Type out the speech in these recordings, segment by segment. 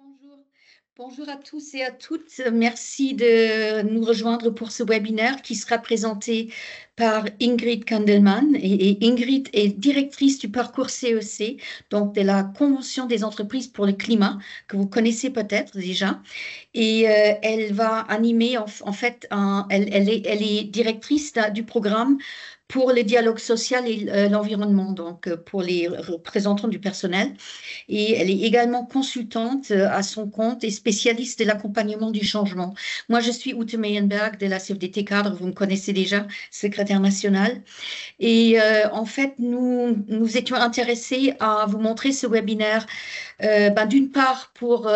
Bonjour. Bonjour à tous et à toutes. Merci de nous rejoindre pour ce webinaire qui sera présenté par Ingrid Kandelman. Et Ingrid est directrice du parcours CEC, donc de la Convention des entreprises pour le climat, que vous connaissez peut-être déjà. Et elle va animer, en fait, elle est directrice du programme pour le dialogue social et l'environnement, donc pour les représentants du personnel. Et elle est également consultante à son compte et spécialiste de l'accompagnement du changement. Moi, je suis Ute Meyenberg de la CFDT Cadre, vous me connaissez déjà, secrétaire nationale. Et en fait, nous étions intéressés à vous montrer ce webinaire, d'une part pour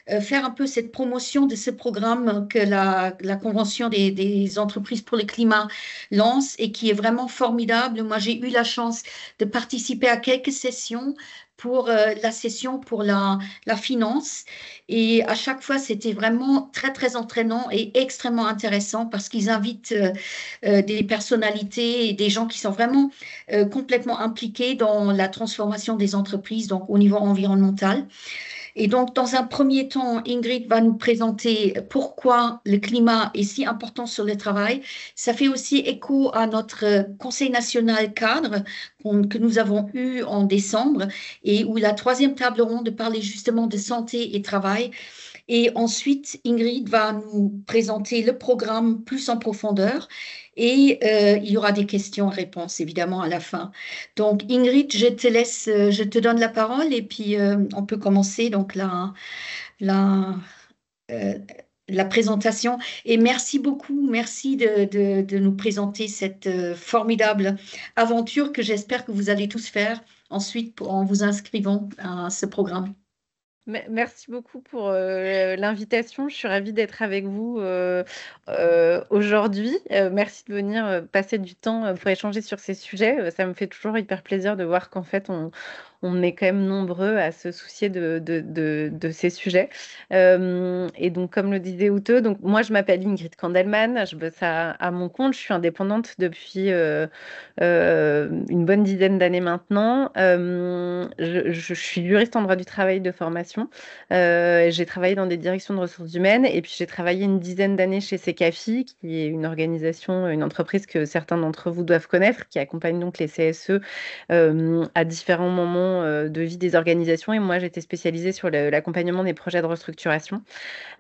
faire un peu cette promotion de ce programme que la Convention des entreprises pour le climat lance et qui est vraiment formidable. Moi, j'ai eu la chance de participer à quelques sessions pour la session pour la finance. Et à chaque fois, c'était vraiment très, très entraînant et extrêmement intéressant parce qu'ils invitent des personnalités et des gens qui sont vraiment complètement impliqués dans la transformation des entreprises, donc au niveau environnemental. Et donc, dans un premier temps, Ingrid va nous présenter pourquoi le climat est si important sur le travail. Ça fait aussi écho à notre Conseil national cadre que nous avons eu en décembre et où la troisième table ronde parlait justement de santé et travail. Et ensuite, Ingrid va nous présenter le programme plus en profondeur et il y aura des questions-réponses évidemment à la fin. Donc Ingrid, je te laisse, je te donne la parole et puis on peut commencer donc la, euh, la présentation. Et merci beaucoup, merci de nous présenter cette formidable aventure que j'espère que vous allez tous faire ensuite en vous inscrivant à ce programme. Merci beaucoup pour l'invitation. Je suis ravie d'être avec vous aujourd'hui. Merci de venir passer du temps pour échanger sur ces sujets. Ça me fait toujours hyper plaisir de voir qu'en fait, on est quand même nombreux à se soucier de ces sujets. Et donc, comme le disait Ute, donc moi, je m'appelle Ingrid Kandelman. Je bosse à mon compte. Je suis indépendante depuis une bonne dizaine d'années maintenant. Je suis juriste en droit du travail de formation. J'ai travaillé dans des directions de ressources humaines et puis j'ai travaillé une dizaine d'années chez Secafi, qui est une organisation, une entreprise que certains d'entre vous doivent connaître, qui accompagne donc les CSE à différents moments de vie des organisations. Et moi, j'étais spécialisée sur l'accompagnement des projets de restructuration.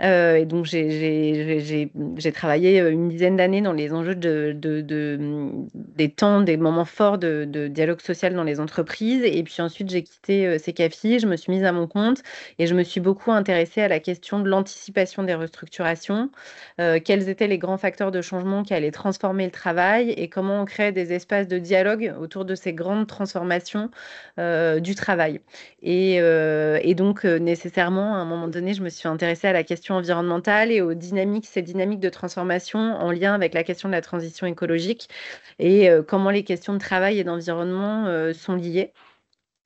Et donc, j'ai travaillé une dizaine d'années dans les enjeux des temps, des moments forts de dialogue social dans les entreprises. Et puis ensuite, j'ai quitté Secafi, je me suis mise à mon compte et je me suis beaucoup intéressée à la question de l'anticipation des restructurations, quels étaient les grands facteurs de changement qui allaient transformer le travail et comment on crée des espaces de dialogue autour de ces grandes transformations du travail. Et donc, nécessairement, à un moment donné, je me suis intéressée à la question environnementale et aux dynamiques, ces dynamiques de transformation en lien avec la question de la transition écologique et comment les questions de travail et d'environnement sont liées.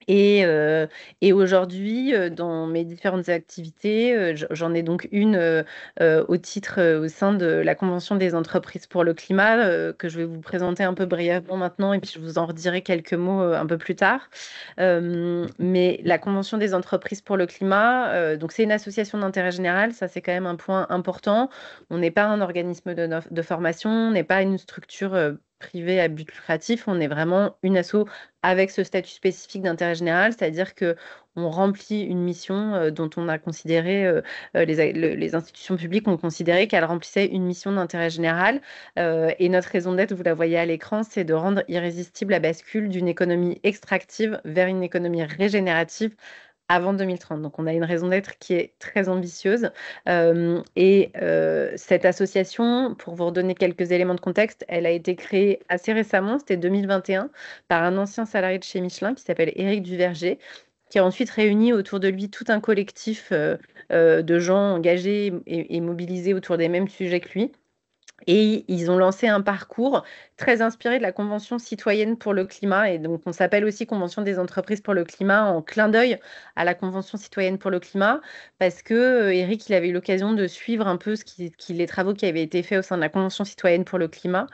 Et aujourd'hui, dans mes différentes activités, j'en ai donc une au titre au sein de la Convention des entreprises pour le climat, que je vais vous présenter un peu brièvement maintenant, et puis je vous en redirai quelques mots un peu plus tard. Mais la Convention des entreprises pour le climat, donc c'est une association d'intérêt général, ça c'est quand même un point important. On n'est pas un organisme de formation, on n'est pas une structure privée à but lucratif, on est vraiment une asso avec ce statut spécifique d'intérêt général, c'est-à-dire que on remplit une mission dont on a considéré, les institutions publiques ont considéré qu'elle remplissait une mission d'intérêt général. Et notre raison d'être, vous la voyez à l'écran, c'est de rendre irrésistible la bascule d'une économie extractive vers une économie régénérative avant 2030. Donc, on a une raison d'être qui est très ambitieuse. Cette association, pour vous redonner quelques éléments de contexte, elle a été créée assez récemment, c'était 2021, par un ancien salarié de chez Michelin qui s'appelle Éric Duverger, qui a ensuite réuni autour de lui tout un collectif de gens engagés et mobilisés autour des mêmes sujets que lui. Et ils ont lancé un parcours très inspiré de la Convention citoyenne pour le climat. Et donc, on s'appelle aussi Convention des entreprises pour le climat en clin d'œil à la Convention citoyenne pour le climat, parce que Eric, il avait eu l'occasion de suivre un peu les travaux qui avaient été faits au sein de la Convention citoyenne pour le climat.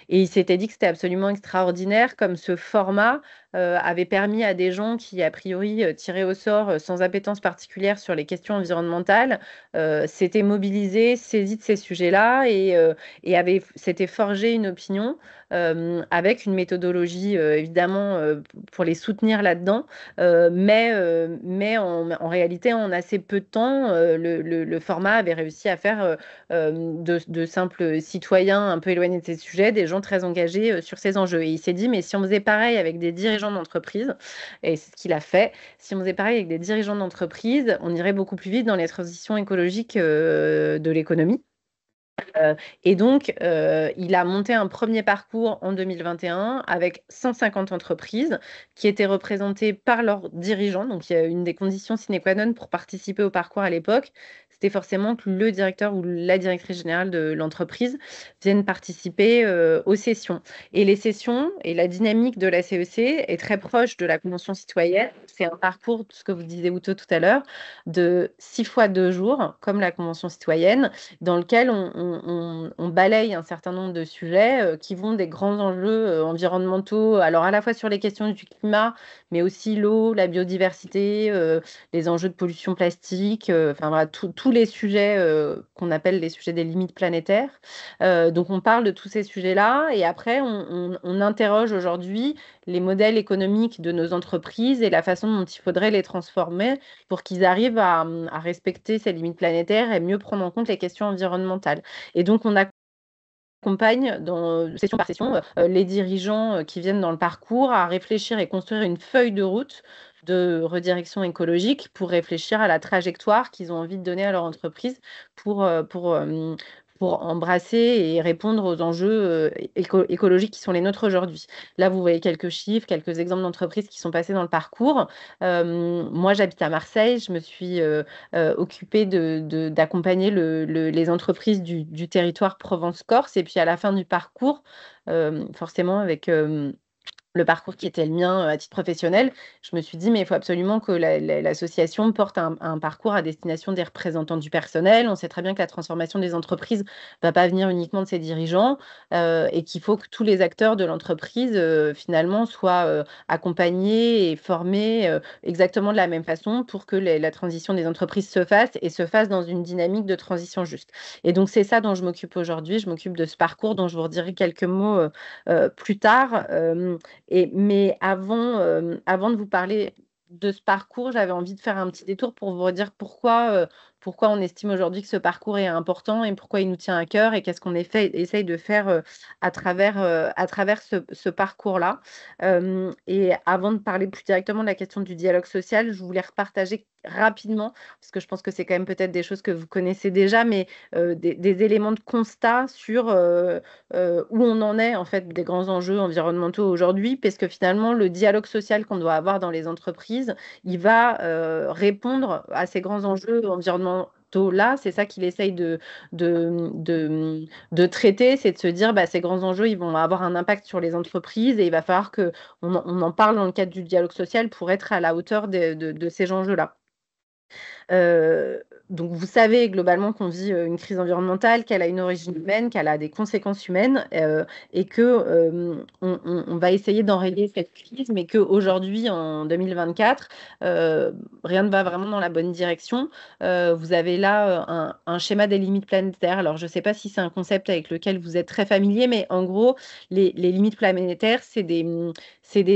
Et il s'était dit que c'était absolument extraordinaire comme ce format avait permis à des gens qui, a priori, tiraient au sort sans appétence particulière sur les questions environnementales, s'étaient mobilisés, saisis de ces sujets-là et s'étaient forgé une opinion avec une méthodologie, évidemment, pour les soutenir là-dedans. Mais en réalité, en assez peu de temps, le format avait réussi à faire de simples citoyens un peu éloignés de ces sujets, des gens très engagés sur ces enjeux. Et il s'est dit, mais si on faisait pareil avec des dirigeants d'entreprise, et c'est ce qu'il a fait, si on faisait pareil avec des dirigeants d'entreprise, on irait beaucoup plus vite dans les transitions écologiques de l'économie. Et donc, il a monté un premier parcours en 2021 avec 150 entreprises qui étaient représentées par leurs dirigeants. Donc, il y a une des conditions sine qua non pour participer au parcours à l'époque, c'était forcément que le directeur ou la directrice générale de l'entreprise vienne participer aux sessions. Et les sessions et la dynamique de la CEC est très proche de la Convention citoyenne. C'est un parcours, ce que vous disiez Outo tout à l'heure, de 6 fois 2 jours, comme la Convention citoyenne, dans lequel on balaye un certain nombre de sujets qui vont des grands enjeux environnementaux, alors à la fois sur les questions du climat, mais aussi l'eau, la biodiversité, les enjeux de pollution plastique, enfin voilà, tous les sujets qu'on appelle les sujets des limites planétaires. Donc on parle de tous ces sujets-là et après on interroge aujourd'hui les modèles économiques de nos entreprises et la façon dont il faudrait les transformer pour qu'ils arrivent à respecter ces limites planétaires et mieux prendre en compte les questions environnementales. Et donc, on accompagne session par session les dirigeants qui viennent dans le parcours à réfléchir et construire une feuille de route de redirection écologique pour réfléchir à la trajectoire qu'ils ont envie de donner à leur entreprise pour embrasser et répondre aux enjeux écologiques qui sont les nôtres aujourd'hui. Là, vous voyez quelques chiffres, quelques exemples d'entreprises qui sont passées dans le parcours. Moi, j'habite à Marseille. Je me suis occupée d'accompagner les entreprises du territoire Provence-Corse. Et puis, à la fin du parcours, forcément, avec le parcours qui était le mien à titre professionnel, je me suis dit, mais il faut absolument que l'association porte un parcours à destination des représentants du personnel. On sait très bien que la transformation des entreprises ne va pas venir uniquement de ses dirigeants et qu'il faut que tous les acteurs de l'entreprise, finalement, soient accompagnés et formés exactement de la même façon pour que la transition des entreprises se fasse et se fasse dans une dynamique de transition juste. Et donc, c'est ça dont je m'occupe aujourd'hui. Je m'occupe de ce parcours dont je vous redirai quelques mots plus tard. Mais avant de vous parler de ce parcours, j'avais envie de faire un petit détour pour vous redire pourquoi on estime aujourd'hui que ce parcours est important et pourquoi il nous tient à cœur et qu'est-ce qu'on essaye de faire à travers ce parcours-là. Et avant de parler plus directement de la question du dialogue social, je voulais repartager rapidement, parce que je pense que c'est quand même peut-être des choses que vous connaissez déjà, mais des éléments de constat sur où on en est en fait des grands enjeux environnementaux aujourd'hui, parce que finalement le dialogue social qu'on doit avoir dans les entreprises, il va répondre à ces grands enjeux environnementaux là, c'est ça qu'il essaye de traiter, c'est de se dire bah, ces grands enjeux, ils vont avoir un impact sur les entreprises et il va falloir qu'on en parle dans le cadre du dialogue social pour être à la hauteur de ces enjeux-là. Donc vous savez globalement qu'on vit une crise environnementale, qu'elle a une origine humaine, qu'elle a des conséquences humaines et que on va essayer d'enrayer cette crise, mais qu'aujourd'hui, en 2024, rien ne va vraiment dans la bonne direction. Vous avez là un schéma des limites planétaires. Alors je ne sais pas si c'est un concept avec lequel vous êtes très familier, mais en gros, les limites planétaires, c'est des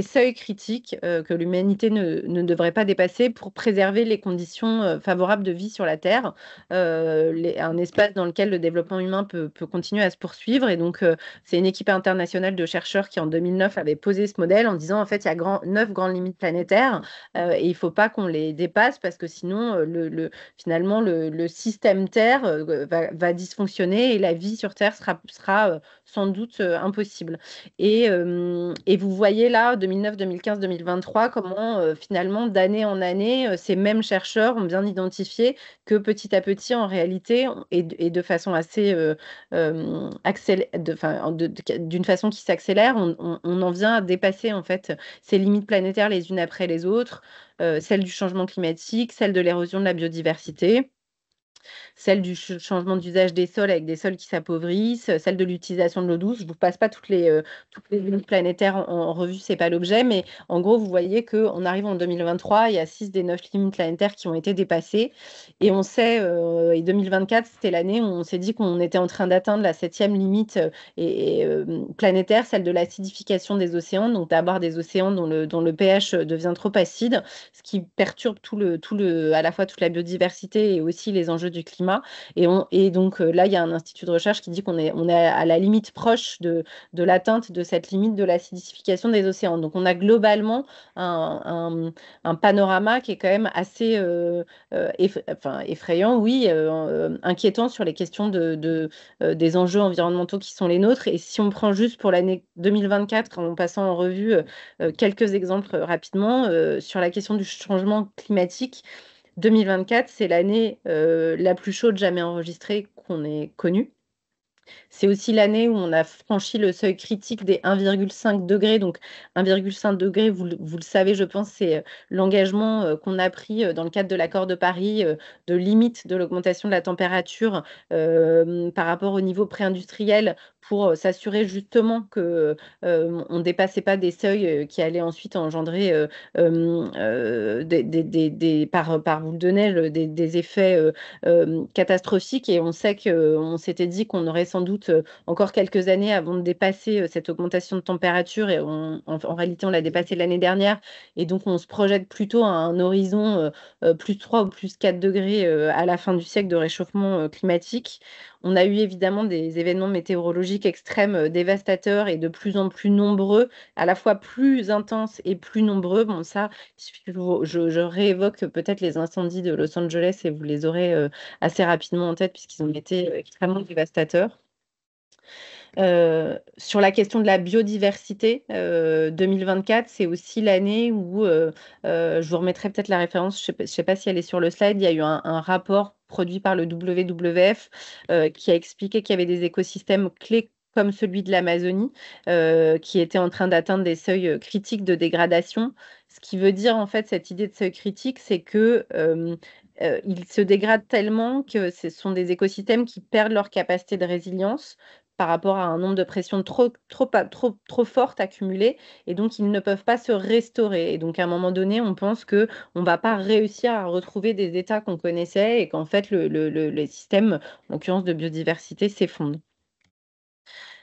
seuils critiques que l'humanité ne devrait pas dépasser pour préserver les conditions favorables de vie sur la Terre, un espace dans lequel le développement humain peut continuer à se poursuivre. Et donc, c'est une équipe internationale de chercheurs qui, en 2009, avait posé ce modèle en disant, en fait, il y a 9 grandes limites planétaires et il ne faut pas qu'on les dépasse parce que sinon, finalement, le système Terre va dysfonctionner et la vie sur Terre sera sans doute impossible. Et vous voyez là, 2009, 2015, 2023, comment finalement, d'année en année, ces mêmes chercheurs ont bien identifié que petit à petit, en réalité, et de façon assez d'une façon qui s'accélère, on en vient à dépasser en fait ces limites planétaires les unes après les autres, celles du changement climatique, celles de l'érosion de la biodiversité. celle du changement d'usage des sols avec des sols qui s'appauvrissent, celle de l'utilisation de l'eau douce. Je ne vous passe pas toutes les limites planétaires en revue, ce n'est pas l'objet, mais en gros, vous voyez qu'on arrive en 2023, il y a 6 des 9 limites planétaires qui ont été dépassées. Et on sait, et 2024, c'était l'année où on s'est dit qu'on était en train d'atteindre la 7e limite planétaire, celle de l'acidification des océans, donc d'avoir des océans dont le pH devient trop acide, ce qui perturbe à la fois toute la biodiversité et aussi les enjeux du climat. Et donc là, il y a un institut de recherche qui dit qu'on est à la limite proche de l'atteinte de cette limite de l'acidification des océans. Donc on a globalement un panorama qui est quand même assez effrayant, oui, inquiétant sur les questions des enjeux environnementaux qui sont les nôtres. Et si on prend juste pour l'année 2024, en passant en revue quelques exemples rapidement, sur la question du changement climatique, 2024, c'est l'année la plus chaude jamais enregistrée qu'on ait connue. C'est aussi l'année où on a franchi le seuil critique des 1,5 degrés. Donc 1,5 degré, vous le savez, je pense, c'est l'engagement qu'on a pris dans le cadre de l'accord de Paris de limite de l'augmentation de la température par rapport au niveau pré-industriel pour s'assurer justement que on ne dépassait pas des seuils qui allaient ensuite engendrer par boule de neige des effets catastrophiques. Et on sait qu'on s'était dit qu'on aurait sans doute encore quelques années avant de dépasser cette augmentation de température. Et en réalité, on l'a dépassé l'année dernière. Et donc, on se projette plutôt à un horizon plus 3 ou plus 4 degrés à la fin du siècle de réchauffement climatique. On a eu évidemment des événements météorologiques extrêmes dévastateurs et de plus en plus nombreux, à la fois plus intenses et plus nombreux. Bon, ça, je réévoque peut-être les incendies de Los Angeles et vous les aurez assez rapidement en tête puisqu'ils ont été extrêmement dévastateurs. Sur la question de la biodiversité, 2024, c'est aussi l'année où, je vous remettrai peut-être la référence, je ne sais pas si elle est sur le slide, il y a eu un rapport produit par le WWF qui a expliqué qu'il y avait des écosystèmes clés comme celui de l'Amazonie, qui étaient en train d'atteindre des seuils critiques de dégradation. Ce qui veut dire, en fait, cette idée de seuil critique, c'est que ils se dégradent tellement que ce sont des écosystèmes qui perdent leur capacité de résilience par rapport à un nombre de pressions trop fortes accumulées, et donc ils ne peuvent pas se restaurer. Et donc à un moment donné, on pense qu'on ne va pas réussir à retrouver des états qu'on connaissait et qu'en fait les systèmes, en l'occurrence de biodiversité, s'effondrent.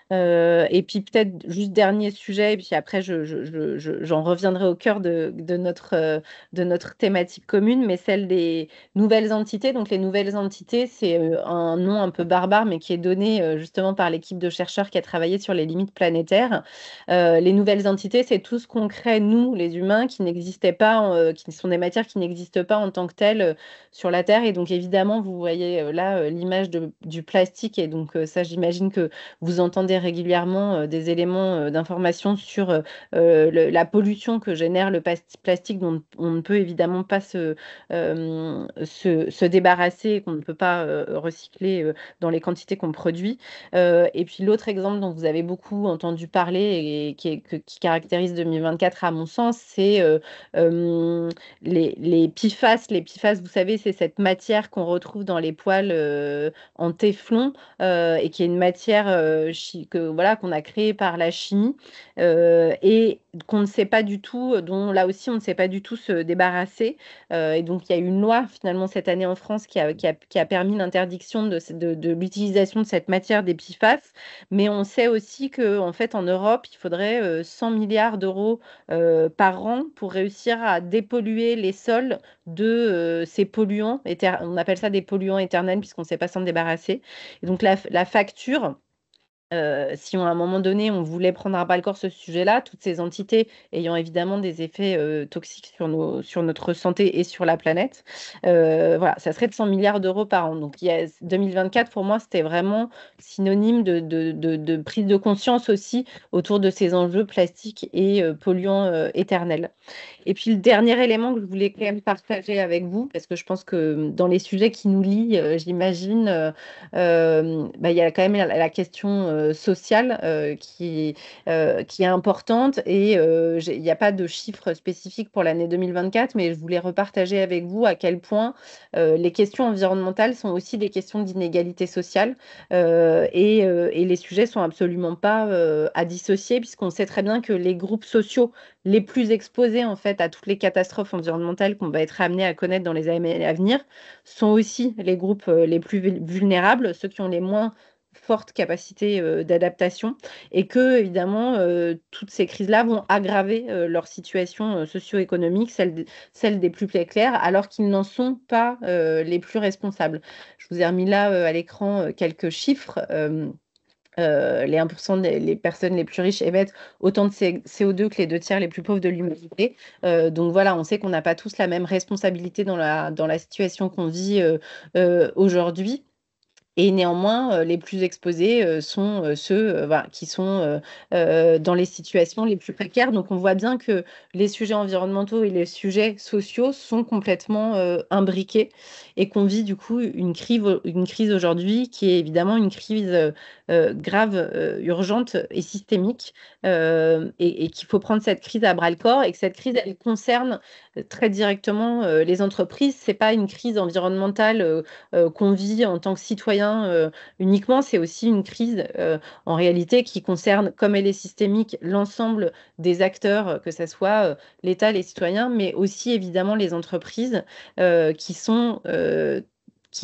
Et puis peut-être juste dernier sujet, et puis après j'en reviendrai au cœur de notre thématique commune, mais celle des nouvelles entités. Donc les nouvelles entités, c'est un nom un peu barbare, mais qui est donné justement par l'équipe de chercheurs qui a travaillé sur les limites planétaires. Les nouvelles entités, c'est tout ce qu'on crée, nous, les humains, qui n'existaient pas, qui sont des matières qui n'existent pas en tant que telles sur la Terre. Et donc évidemment, vous voyez là l'image du plastique, et donc ça, j'imagine que vous entendez régulièrement des éléments d'information sur la pollution que génère le plastique dont on ne peut évidemment pas se débarrasser et qu'on ne peut pas recycler dans les quantités qu'on produit. Et puis l'autre exemple dont vous avez beaucoup entendu parler et qui caractérise 2024 à mon sens, c'est les PFAS. Les PFAS, vous savez, c'est cette matière qu'on retrouve dans les poêles en téflon et qui est une matière voilà, qu'on a créée par la chimie et qu'on ne sait pas du tout, dont là aussi on ne sait pas du tout se débarrasser. Et donc il y a eu une loi finalement cette année en France qui a permis l'interdiction de l'utilisation de cette matière des PFAS. Mais on sait aussi qu'en fait en Europe, il faudrait 100 milliards d'euros par an pour réussir à dépolluer les sols de ces polluants. On appelle ça des polluants éternels puisqu'on ne sait pas s'en débarrasser. Et donc la facture, si à un moment donné, on voulait prendre à bras-le-corps ce sujet-là, toutes ces entités ayant évidemment des effets toxiques sur notre santé et sur la planète, voilà, ça serait de 100 milliards d'euros par an. Donc 2024, pour moi, c'était vraiment synonyme de prise de conscience aussi autour de ces enjeux plastiques et polluants éternels. Et puis le dernier élément que je voulais quand même partager avec vous, parce que je pense que dans les sujets qui nous lient, j'imagine, il y a quand même la question sociale qui est importante. Et il n'y a pas de chiffres spécifiques pour l'année 2024, mais je voulais repartager avec vous à quel point les questions environnementales sont aussi des questions d'inégalité sociale. Et les sujets sont absolument pas à dissocier, puisqu'on sait très bien que les groupes sociaux les plus exposés en fait à toutes les catastrophes environnementales qu'on va être amenés à connaître dans les années à venir sont aussi les groupes les plus vulnérables, ceux qui ont les moins fortes capacités d'adaptation, et que évidemment toutes ces crises-là vont aggraver leur situation socio-économique, celle des plus précaires, alors qu'ils n'en sont pas les plus responsables. Je vous ai remis là à l'écran quelques chiffres. Les 1% les personnes les plus riches émettent autant de CO2 que les 2 tiers les plus pauvres de l'humanité. Donc voilà, on sait qu'on n'a pas tous la même responsabilité dans la situation qu'on vit aujourd'hui. Et néanmoins, les plus exposés sont ceux voilà, qui sont dans les situations les plus précaires. Donc on voit bien que les sujets environnementaux et les sujets sociaux sont complètement imbriqués, et qu'on vit du coup une crise aujourd'hui qui est évidemment une crise grave, urgente et systémique, et qu'il faut prendre cette crise à bras-le-corps, et que cette crise, elle concerne très directement les entreprises. C'est pas une crise environnementale qu'on vit en tant que citoyen uniquement, c'est aussi une crise en réalité qui concerne, comme elle est systémique, l'ensemble des acteurs, que ce soit l'État, les citoyens, mais aussi évidemment les entreprises qui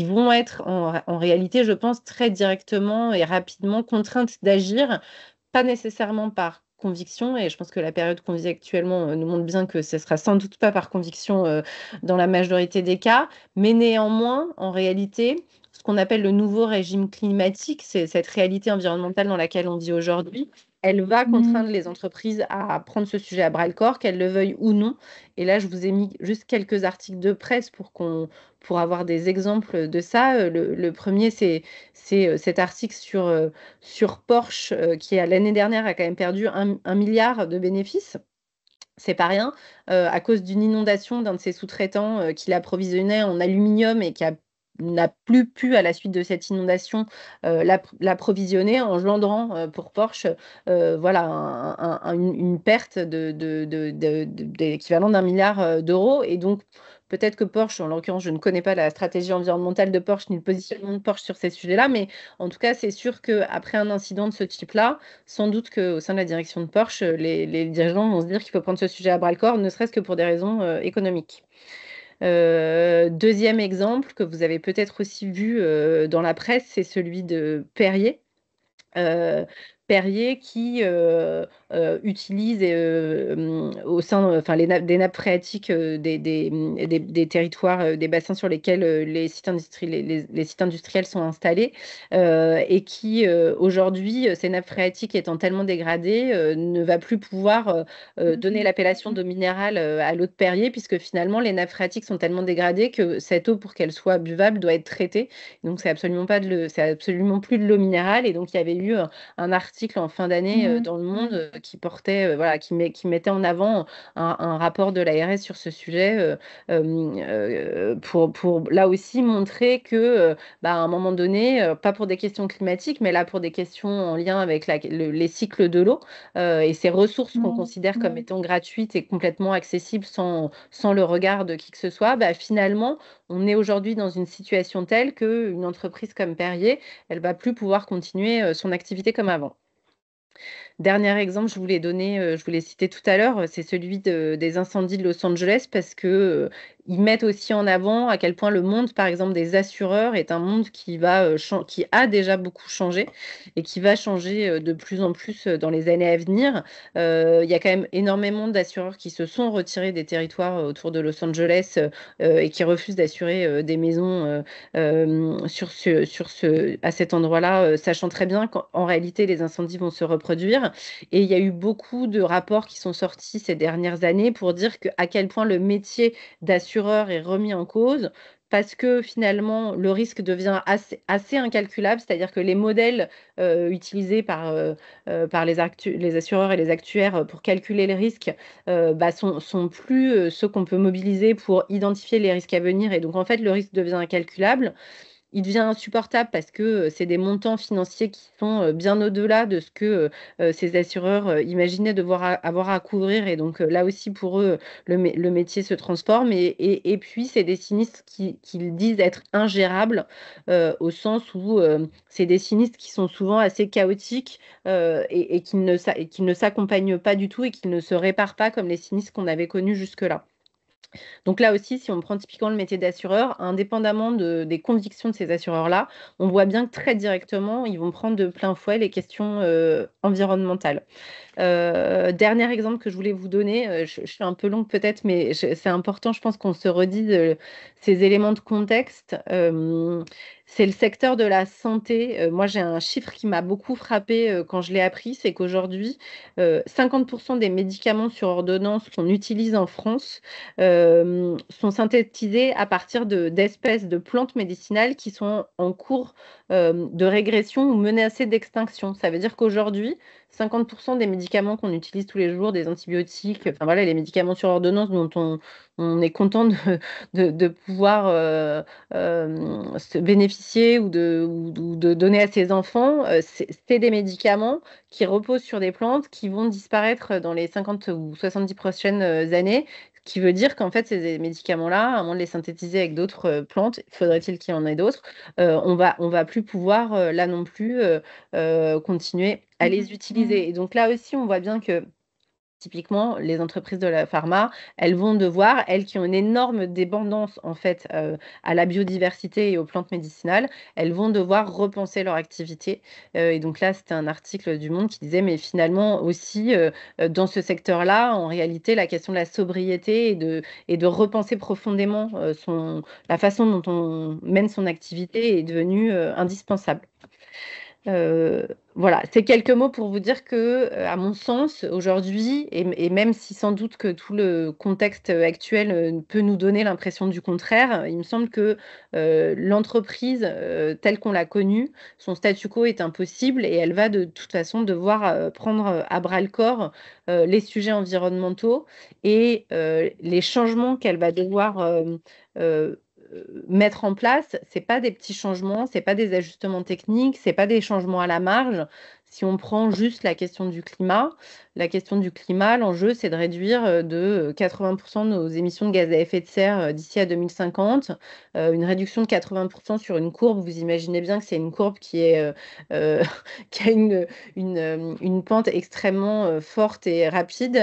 vont être en réalité, je pense, très directement et rapidement contraintes d'agir, pas nécessairement par conviction, et je pense que la période qu'on vit actuellement nous montre bien que ce sera sans doute pas par conviction dans la majorité des cas, mais néanmoins, en réalité, ce qu'on appelle le nouveau régime climatique, c'est cette réalité environnementale dans laquelle on vit aujourd'hui, elle va contraindre les entreprises à prendre ce sujet à bras-le-corps, qu'elles le veuillent ou non. Et là, je vous ai mis juste quelques articles de presse pour avoir des exemples de ça. Le premier, c'est cet article sur Porsche, qui l'année dernière a quand même perdu 1 milliard de bénéfices. C'est pas rien, à cause d'une inondation d'un de ses sous-traitants qui l'approvisionnait en aluminium, et n'a plus pu, à la suite de cette inondation, l'approvisionner, engendrant pour Porsche voilà, une perte d'équivalent d'1 milliard d'euros. Et donc, peut-être que Porsche, en l'occurrence, je ne connais pas la stratégie environnementale de Porsche ni le positionnement de Porsche sur ces sujets-là, mais en tout cas, c'est sûr qu'après un incident de ce type-là, sans doute qu'au sein de la direction de Porsche, les dirigeants vont se dire qu'il faut prendre ce sujet à bras-le-corps, ne serait-ce que pour des raisons économiques. Deuxième exemple que vous avez peut-être aussi vu dans la presse, c'est celui de Perrier. Perrier qui utilise au sein des nappes phréatiques des territoires, des bassins sur lesquels les sites industriels sont installés, et qui aujourd'hui, ces nappes phréatiques étant tellement dégradées, ne va plus pouvoir donner l'appellation d'eau minérale à l'eau de Perrier, puisque finalement les nappes phréatiques sont tellement dégradées que cette eau, pour qu'elle soit buvable, doit être traitée. Donc c'est absolument plus de l'eau minérale. Et donc il y avait eu un article en fin d'année dans Le Monde qui portait, voilà, qui mettait en avant un rapport de l'ARS sur ce sujet, pour là aussi montrer que à un moment donné, pas pour des questions climatiques, mais là pour des questions en lien avec les cycles de l'eau et ces ressources qu'on considère comme étant gratuites et complètement accessibles sans le regard de qui que ce soit, finalement, on est aujourd'hui dans une situation telle qu'une entreprise comme Perrier, elle va plus pouvoir continuer son activité comme avant. Dernier exemple, je vous l'ai cité tout à l'heure, c'est celui des incendies de Los Angeles, parce que ils mettent aussi en avant à quel point le monde, par exemple, des assureurs est un monde qui a déjà beaucoup changé et qui va changer de plus en plus dans les années à venir. Il y a quand même énormément d'assureurs qui se sont retirés des territoires autour de Los Angeles et qui refusent d'assurer des maisons à cet endroit-là, sachant très bien qu'en réalité, les incendies vont se reproduire. Et il y a eu beaucoup de rapports qui sont sortis ces dernières années pour dire à quel point le métier d'assureur est remis en cause, parce que finalement, le risque devient assez incalculable, c'est-à-dire que les modèles utilisés par les assureurs et les actuaires pour calculer les risques sont plus ceux qu'on peut mobiliser pour identifier les risques à venir. Et donc, en fait, le risque devient incalculable. il devient insupportable parce que c'est des montants financiers qui sont bien au-delà de ce que ces assureurs imaginaient devoir avoir à couvrir. Et donc là aussi, pour eux, le métier se transforme. Et puis, c'est des sinistres qu'ils disent être ingérables au sens où c'est des sinistres qui sont souvent assez chaotiques et qui ne s'accompagnent pas du tout et qui ne se réparent pas comme les sinistres qu'on avait connus jusque-là. Donc là aussi, si on prend typiquement le métier d'assureur, indépendamment des convictions de ces assureurs-là, on voit bien que très directement, ils vont prendre de plein fouet les questions environnementales. Dernier exemple que je voulais vous donner, je suis un peu longue peut-être, mais c'est important, je pense qu'on se redise ces éléments de contexte. C'est le secteur de la santé. Moi, j'ai un chiffre qui m'a beaucoup frappé quand je l'ai appris, c'est qu'aujourd'hui, 50% des médicaments sur ordonnance qu'on utilise en France sont synthétisés à partir d'espèces de plantes médicinales qui sont en cours de régression ou menacées d'extinction. Ça veut dire qu'aujourd'hui, 50% des médicaments qu'on utilise tous les jours, des antibiotiques, enfin voilà, les médicaments sur ordonnance dont on est content de pouvoir se bénéficier ou de donner à ses enfants, c'est des médicaments qui reposent sur des plantes qui vont disparaître dans les 50 ou 70 prochaines années. Ce qui veut dire qu'en fait, ces médicaments-là, à moins de les synthétiser avec d'autres plantes, faudrait-il qu'il y en ait d'autres, on va plus pouvoir, là non plus, continuer à les utiliser. Et donc là aussi, on voit bien que typiquement, les entreprises de la pharma, elles vont devoir, elles qui ont une énorme dépendance en fait à la biodiversité et aux plantes médicinales, elles vont devoir repenser leur activité. Et donc là, c'était un article du Monde qui disait, mais finalement aussi, dans ce secteur-là, en réalité, la question de la sobriété et de repenser profondément la façon dont on mène son activité est devenue indispensable. Voilà, c'est quelques mots pour vous dire que, à mon sens, aujourd'hui, et même si sans doute que tout le contexte actuel peut nous donner l'impression du contraire, il me semble que l'entreprise telle qu'on l'a connue, son statu quo est impossible et elle va de toute façon devoir prendre à bras le corps les sujets environnementaux et les changements qu'elle va devoir euh, mettre en place, c'est pas des petits changements, c'est pas des ajustements techniques, c'est pas des changements à la marge. Si on prend juste la question du climat, l'enjeu c'est de réduire de 80% nos émissions de gaz à effet de serre d'ici à 2050. Une réduction de 80% sur une courbe, vous imaginez bien que c'est une courbe qui a une pente extrêmement forte et rapide.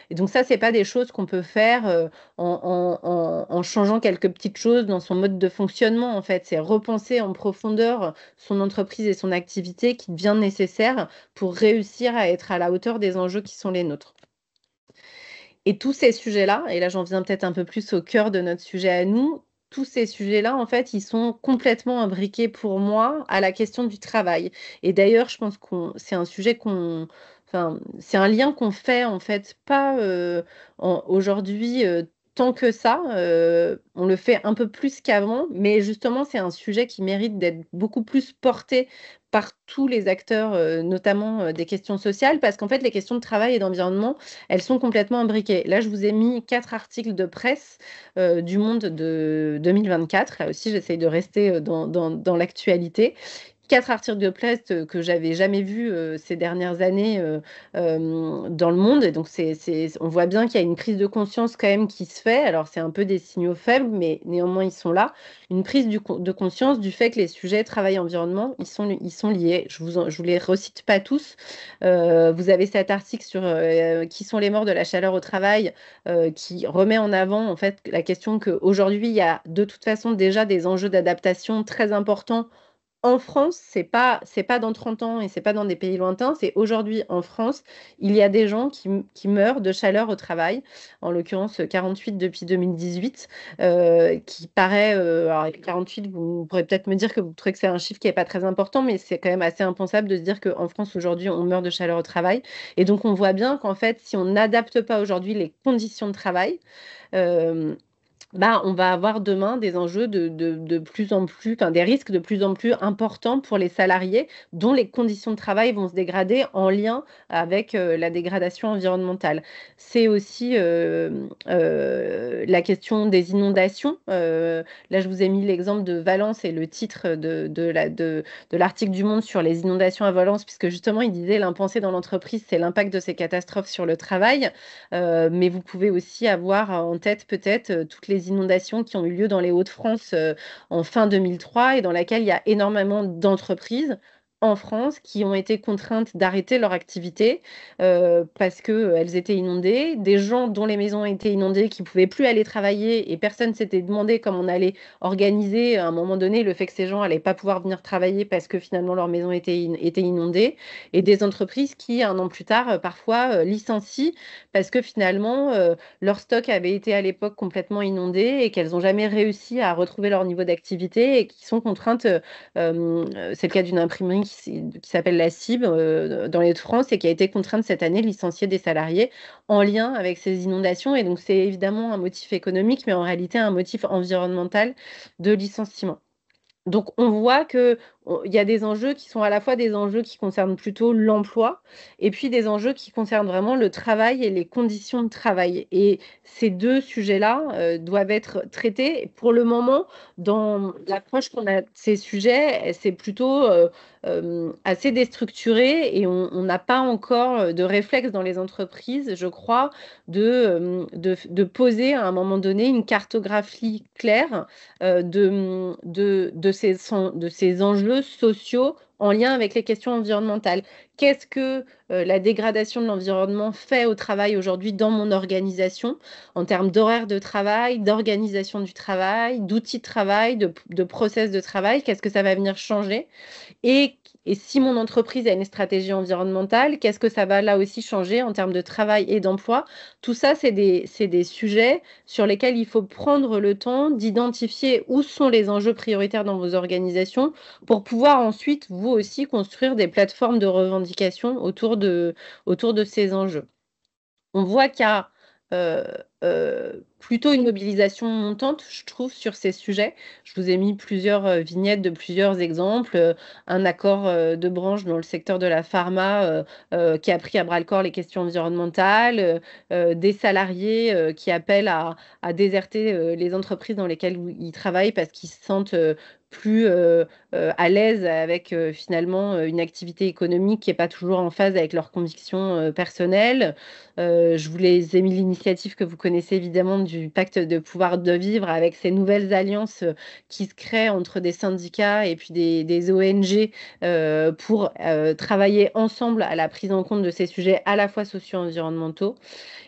Et donc ça, c'est pas des choses qu'on peut faire en changeant quelques petites choses dans son mode de fonctionnement, en fait. C'est repenser en profondeur son entreprise et son activité qui devient nécessaire pour réussir à être à la hauteur des enjeux qui sont les nôtres. Et tous ces sujets-là, et là j'en viens peut-être un peu plus au cœur de notre sujet à nous, tous ces sujets-là, en fait, ils sont complètement imbriqués pour moi à la question du travail. Et d'ailleurs, je pense c'est un sujet enfin, c'est un lien qu'on fait en fait pas aujourd'hui tant que ça. On le fait un peu plus qu'avant, mais justement, c'est un sujet qui mérite d'être beaucoup plus porté par tous les acteurs, notamment des questions sociales, parce qu'en fait, les questions de travail et d'environnement, elles sont complètement imbriquées. Là, je vous ai mis 4 articles de presse du Monde de 2024. Là aussi, j'essaye de rester dans l'actualité. 4 articles de presse que j'avais jamais vus ces dernières années dans le monde. Et donc, on voit bien qu'il y a une prise de conscience quand même qui se fait. Alors, c'est un peu des signaux faibles, mais néanmoins, ils sont là. Une prise de conscience du fait que les sujets travail-environnement, ils sont liés. Je vous les recite pas tous. Vous avez cet article sur qui sont les morts de la chaleur au travail qui remet en avant en fait la question qu'aujourd'hui, il y a de toute façon déjà des enjeux d'adaptation très importants en France. C'est pas dans 30 ans et c'est pas dans des pays lointains, c'est aujourd'hui en France, il y a des gens qui meurent de chaleur au travail, en l'occurrence 48 depuis 2018, qui paraît, alors 48, vous pourrez peut-être me dire que vous trouvez que c'est un chiffre qui est pas très important, mais c'est quand même assez impensable de se dire qu'en France aujourd'hui on meurt de chaleur au travail. Et donc on voit bien qu'en fait si on n'adapte pas aujourd'hui les conditions de travail, euh, on va avoir demain des enjeux de plus en plus, enfin, des risques de plus en plus importants pour les salariés, dont les conditions de travail vont se dégrader en lien avec la dégradation environnementale. C'est aussi la question des inondations. Là, je vous ai mis l'exemple de Valence et le titre de l'article du Monde sur les inondations à Valence, puisque justement, il disait l'impensé dans l'entreprise, c'est l'impact de ces catastrophes sur le travail. Mais vous pouvez aussi avoir en tête peut-être toutes les inondations qui ont eu lieu dans les Hauts-de-France en fin 2003 et dans laquelle il y a énormément d'entreprises en France qui ont été contraintes d'arrêter leur activité parce qu'elles étaient inondées, des gens dont les maisons étaient inondées qui ne pouvaient plus aller travailler et personne s'était demandé comment on allait organiser à un moment donné le fait que ces gens n'allaient pas pouvoir venir travailler parce que finalement leur maison était inondée, et des entreprises qui, un an plus tard, parfois licencient parce que finalement, leur stock avait été à l'époque complètement inondé et qu'elles n'ont jamais réussi à retrouver leur niveau d'activité et qui sont contraintes, c'est le cas d'une imprimerie qui s'appelle la CIB dans les Hauts-de-France et qui a été contrainte cette année de licencier des salariés en lien avec ces inondations. Et donc, c'est évidemment un motif économique, mais en réalité un motif environnemental de licenciement. Donc, on voit qu'il y a des enjeux qui sont à la fois des enjeux qui concernent plutôt l'emploi et puis des enjeux qui concernent vraiment le travail et les conditions de travail. Et ces deux sujets-là doivent être traités. Pour le moment, dans l'approche qu'on a de ces sujets, c'est plutôt assez déstructuré et on n'a pas encore de réflexe dans les entreprises, je crois, de poser à un moment donné une cartographie claire de ces enjeux sociaux en lien avec les questions environnementales. Qu'est-ce que la dégradation de l'environnement fait au travail aujourd'hui dans mon organisation en termes d'horaire de travail, d'organisation du travail, d'outils de travail, de process de travail? Qu'est-ce que ça va venir changer? Et si mon entreprise a une stratégie environnementale, qu'est-ce que ça va là aussi changer en termes de travail et d'emploi? Tout ça, c'est des sujets sur lesquels il faut prendre le temps d'identifier où sont les enjeux prioritaires dans vos organisations pour pouvoir ensuite, vous aussi, construire des plateformes de revendication autour de ces enjeux. On voit qu'il y a euh, plutôt une mobilisation montante, je trouve, sur ces sujets. Je vous ai mis plusieurs vignettes de plusieurs exemples. Un accord de branche dans le secteur de la pharma qui a pris à bras-le-corps les questions environnementales, des salariés qui appellent à déserter les entreprises dans lesquelles ils travaillent parce qu'ils se sentent plus à l'aise avec finalement une activité économique qui n'est pas toujours en phase avec leurs convictions personnelles. Je vous les ai mis l'initiative que vous connaissez évidemment du pacte de pouvoir de vivre avec ces nouvelles alliances qui se créent entre des syndicats et puis des ONG pour travailler ensemble à la prise en compte de ces sujets à la fois socio-environnementaux.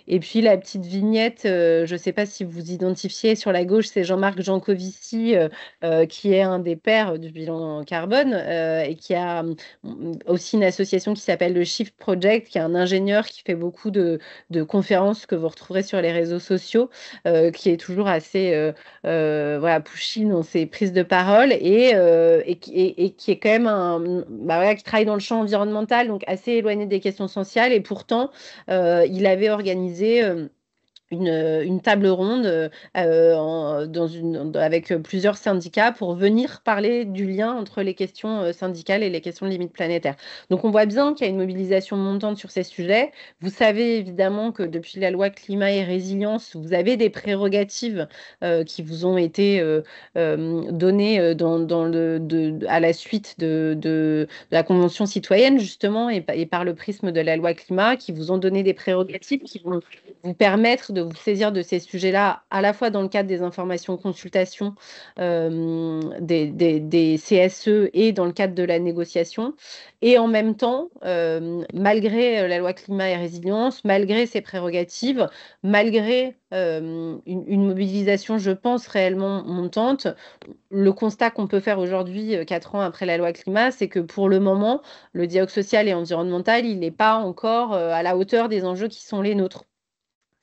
Et puis la petite vignette, je ne sais pas si vous identifiez sur la gauche, c'est Jean-Marc Jancovici, qui est un des pères du bilan carbone et qui a aussi une association qui s'appelle le Shift Project, qui est un ingénieur qui fait beaucoup de conférences que vous retrouverez sur les réseaux sociaux, qui est toujours assez voilà, pushy dans ses prises de parole et qui est quand même voilà, qui travaille dans le champ environnemental, donc assez éloigné des questions sociales. Et pourtant, il avait organisé une table ronde avec plusieurs syndicats pour venir parler du lien entre les questions syndicales et les questions de limites planétaires. Donc on voit bien qu'il y a une mobilisation montante sur ces sujets. Vous savez évidemment que depuis la loi climat et résilience, vous avez des prérogatives qui vous ont été données à la suite de la Convention citoyenne justement et par le prisme de la loi climat, qui vous ont donné des prérogatives qui vont vous permettre de vous saisir de ces sujets-là, à la fois dans le cadre des informations consultations des CSE et dans le cadre de la négociation. Et en même temps, malgré la loi climat et résilience, malgré ses prérogatives, malgré une mobilisation, je pense, réellement montante, le constat qu'on peut faire aujourd'hui, 4 ans après la loi climat, c'est que pour le moment, le dialogue social et environnemental, il n'est pas encore à la hauteur des enjeux qui sont les nôtres.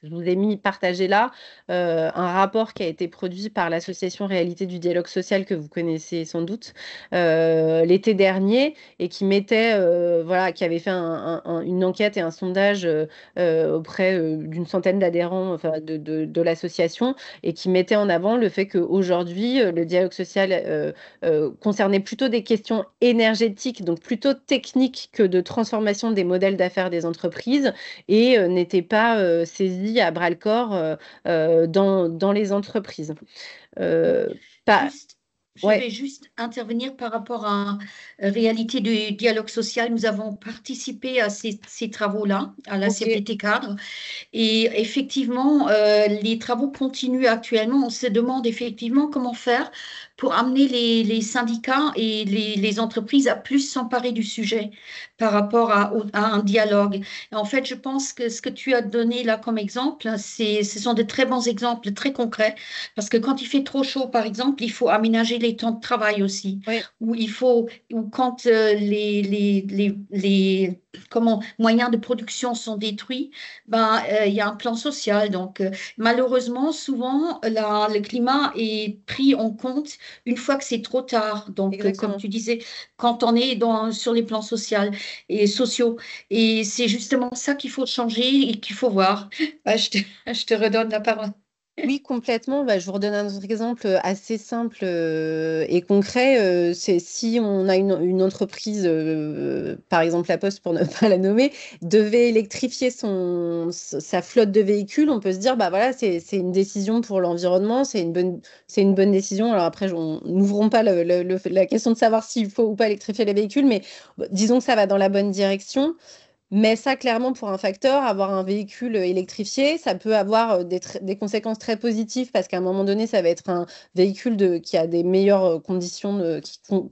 je vous ai mis partagé là un rapport qui a été produit par l'association Réalité du dialogue social que vous connaissez sans doute l'été dernier et qui mettait, voilà, qui avait fait une enquête et un sondage auprès d'une centaine d'adhérents enfin, de l'association et qui mettait en avant le fait qu'aujourd'hui, le dialogue social concernait plutôt des questions énergétiques, donc plutôt techniques que de transformation des modèles d'affaires des entreprises et n'était pas saisi à bras-le-corps dans les entreprises. Euh, pas, Juste, je ouais, vais juste intervenir par rapport à réalité du dialogue social. Nous avons participé à ces travaux-là, à la ok, CFDT cadre. Et effectivement, les travaux continuent actuellement. On se demande effectivement comment faire pour amener les syndicats et les entreprises à plus s'emparer du sujet par rapport à un dialogue. Et en fait, je pense que ce que tu as donné là comme exemple, ce sont de très bons exemples, très concrets, parce que quand il fait trop chaud, par exemple, il faut aménager les temps de travail aussi, ouais, ou quand comment, moyens de production sont détruits, ben, il y a un plan social. Donc, malheureusement, souvent, le climat est pris en compte une fois que c'est trop tard. Donc, comme exactement. tu disais, quand on est sur les plans sociaux et sociaux. Et c'est justement ça qu'il faut changer et qu'il faut voir. Je te redonne la parole. Oui, complètement. Bah, je vous redonne un autre exemple assez simple et concret. C'est si on a une entreprise, par exemple La Poste pour ne pas la nommer, devait électrifier sa flotte de véhicules, on peut se dire, bah voilà, c'est une décision pour l'environnement, c'est une bonne décision. Alors après, n'ouvrons pas la question de savoir s'il faut ou pas électrifier les véhicules, mais disons que ça va dans la bonne direction. Mais ça, clairement, pour un facteur, avoir un véhicule électrifié, ça peut avoir des conséquences très positives parce qu'à un moment donné, ça va être un véhicule qui a des meilleures conditions,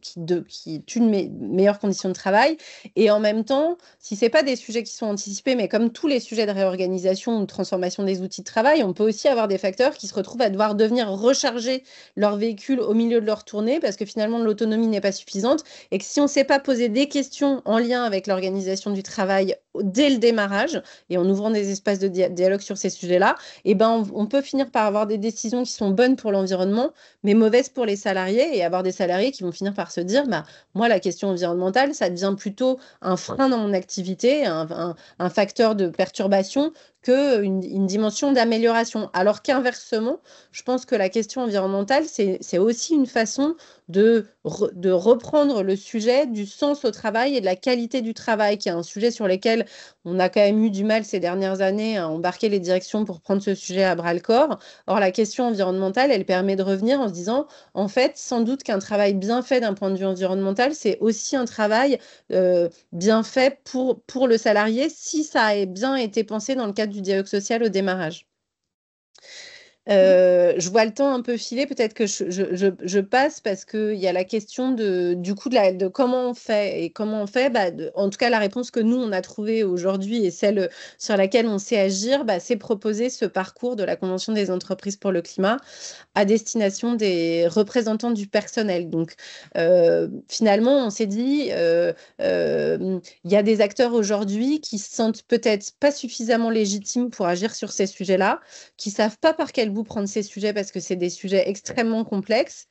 qui est une meilleures conditions de travail. Et en même temps, si ce n'est pas des sujets qui sont anticipés, mais comme tous les sujets de réorganisation ou de transformation des outils de travail, on peut aussi avoir des facteurs qui se retrouvent à devoir devenir recharger leur véhicule au milieu de leur tournée parce que finalement, l'autonomie n'est pas suffisante et que si on ne s'est pas posé des questions en lien avec l'organisation du travail dès le démarrage et en ouvrant des espaces de dialogue sur ces sujets-là, eh ben on peut finir par avoir des décisions qui sont bonnes pour l'environnement, mais mauvaises pour les salariés et avoir des salariés qui vont finir par se dire, bah, moi, la question environnementale, ça devient plutôt un frein dans mon activité, un facteur de perturbation qu'une dimension d'amélioration. Alors qu'inversement, je pense que la question environnementale, c'est aussi une façon de reprendre le sujet du sens au travail et de la qualité du travail, qui est un sujet sur lequel on a quand même eu du mal ces dernières années à embarquer les directions pour prendre ce sujet à bras-le-corps. Or, la question environnementale, elle permet de revenir en se disant, en fait, sans doute qu'un travail bien fait d'un point de vue environnemental, c'est aussi un travail bien fait pour le salarié si ça a bien été pensé dans le cadre du dialogue social au démarrage. Oui. Je vois le temps un peu filer, peut-être que je passe parce qu'il y a la question du coup de comment on fait. Et comment on fait, bah, en tout cas, la réponse que nous, on a trouvée aujourd'hui et celle sur laquelle on sait agir, bah, c'est proposer ce parcours de la Convention des entreprises pour le climat à destination des représentants du personnel. Donc, finalement, on s'est dit, il y a des acteurs aujourd'hui qui se sentent peut-être pas suffisamment légitimes pour agir sur ces sujets-là, qui savent pas par quel bout prendre ces sujets parce que c'est des sujets extrêmement complexes.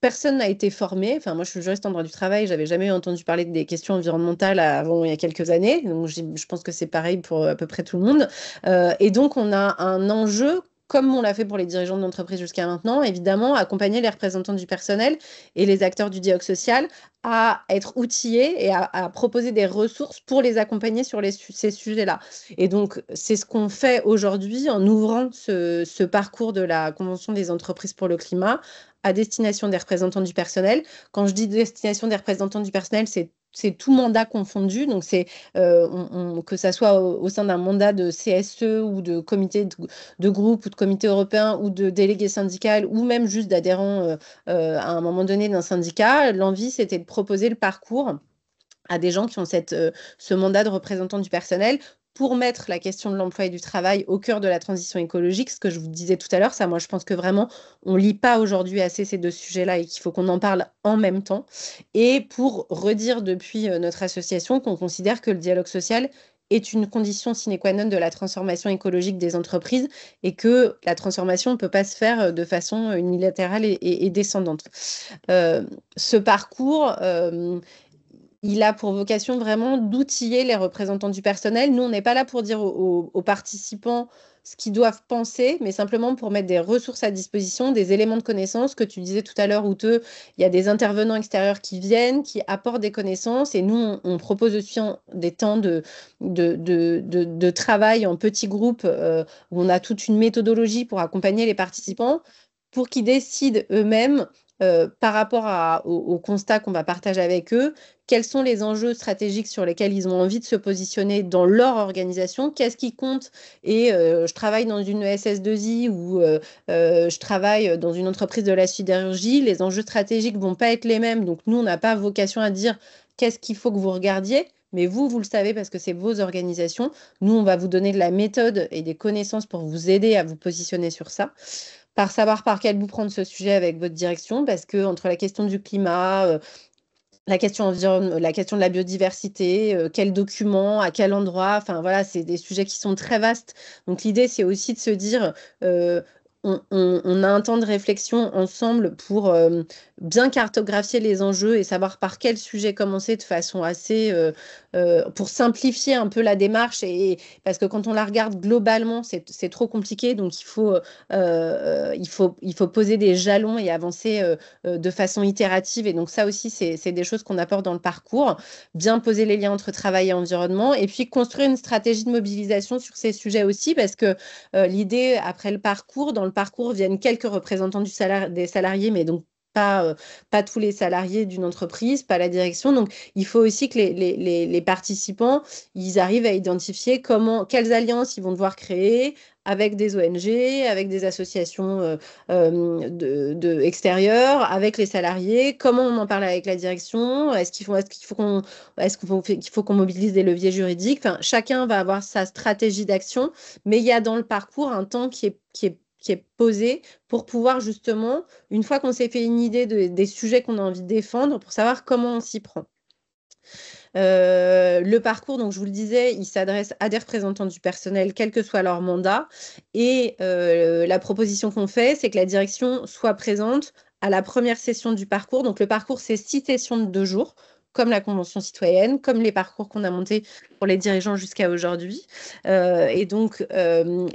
Personne n'a été formé. Enfin, moi, je suis juriste en droit du travail. J'avais jamais entendu parler des questions environnementales avant il y a quelques années. Donc, je pense que c'est pareil pour à peu près tout le monde. Et donc, on a un enjeu comme on l'a fait pour les dirigeants d'entreprise jusqu'à maintenant, évidemment, accompagner les représentants du personnel et les acteurs du dialogue social à être outillés et à proposer des ressources pour les accompagner sur ces sujets-là. Et donc, c'est ce qu'on fait aujourd'hui en ouvrant ce parcours de la Convention des entreprises pour le climat à destination des représentants du personnel. Quand je dis destination des représentants du personnel, c'est tout mandat confondu. Donc, c'est que ça soit au sein d'un mandat de CSE ou de comité de groupe ou de comité européen ou de délégué syndical ou même juste d'adhérents à un moment donné d'un syndicat. L'envie, c'était de proposer le parcours à des gens qui ont ce mandat de représentant du personnel pour mettre la question de l'emploi et du travail au cœur de la transition écologique, ce que je vous disais tout à l'heure, ça, moi, je pense que vraiment, on ne lit pas aujourd'hui assez ces deux sujets-là et qu'il faut qu'on en parle en même temps. Et pour redire depuis notre association qu'on considère que le dialogue social est une condition sine qua non de la transformation écologique des entreprises et que la transformation ne peut pas se faire de façon unilatérale et descendante. Euh, Ce parcours, il a pour vocation vraiment d'outiller les représentants du personnel. Nous, on n'est pas là pour dire aux participants ce qu'ils doivent penser, mais simplement pour mettre des ressources à disposition, des éléments de connaissance que tu disais tout à l'heure, où il y a des intervenants extérieurs qui viennent, qui apportent des connaissances, et nous, on propose aussi des temps de travail en petits groupes où on a toute une méthodologie pour accompagner les participants pour qu'ils décident eux-mêmes par rapport au constat qu'on va partager avec eux, quels sont les enjeux stratégiques sur lesquels ils ont envie de se positionner dans leur organisation, qu'est-ce qui compte. Et je travaille dans une SS2I ou je travaille dans une entreprise de la sidérurgie, les enjeux stratégiques ne vont pas être les mêmes. Donc nous, on n'a pas vocation à dire qu'est-ce qu'il faut que vous regardiez, mais vous le savez parce que c'est vos organisations. Nous, on va vous donner de la méthode et des connaissances pour vous aider à vous positionner sur ça. Par savoir par quel bout prendre ce sujet avec votre direction, parce que entre la question du climat, la question la question de la biodiversité, quel document, à quel endroit, enfin voilà, c'est des sujets qui sont très vastes. Donc l'idée, c'est aussi de se dire, on a un temps de réflexion ensemble pour bien cartographier les enjeux et savoir par quel sujet commencer de façon assez, pour simplifier un peu la démarche. Parce que quand on la regarde globalement, c'est trop compliqué. Donc il faut poser des jalons et avancer de façon itérative. Et donc ça aussi, c'est des choses qu'on apporte dans le parcours. Bien poser les liens entre travail et environnement. Et puis construire une stratégie de mobilisation sur ces sujets aussi, parce que l'idée, après le parcours, dans le parcours viennent quelques représentants des salariés, mais donc pas tous les salariés d'une entreprise, pas la direction. Donc, il faut aussi que les participants, ils arrivent à identifier quelles alliances ils vont devoir créer avec des ONG, avec des associations extérieures, avec les salariés, comment on en parle avec la direction, qu'il faut qu'on mobilise des leviers juridiques. Enfin, chacun va avoir sa stratégie d'action, mais il y a dans le parcours un temps qui est posé pour pouvoir justement, une fois qu'on s'est fait une idée des sujets qu'on a envie de défendre, pour savoir comment on s'y prend. Le parcours, donc je vous le disais, il s'adresse à des représentants du personnel, quel que soit leur mandat. Et la proposition qu'on fait, c'est que la direction soit présente à la première session du parcours. Donc le parcours, c'est 6 sessions de 2 jours, comme la Convention citoyenne, comme les parcours qu'on a montés pour les dirigeants jusqu'à aujourd'hui. Et donc,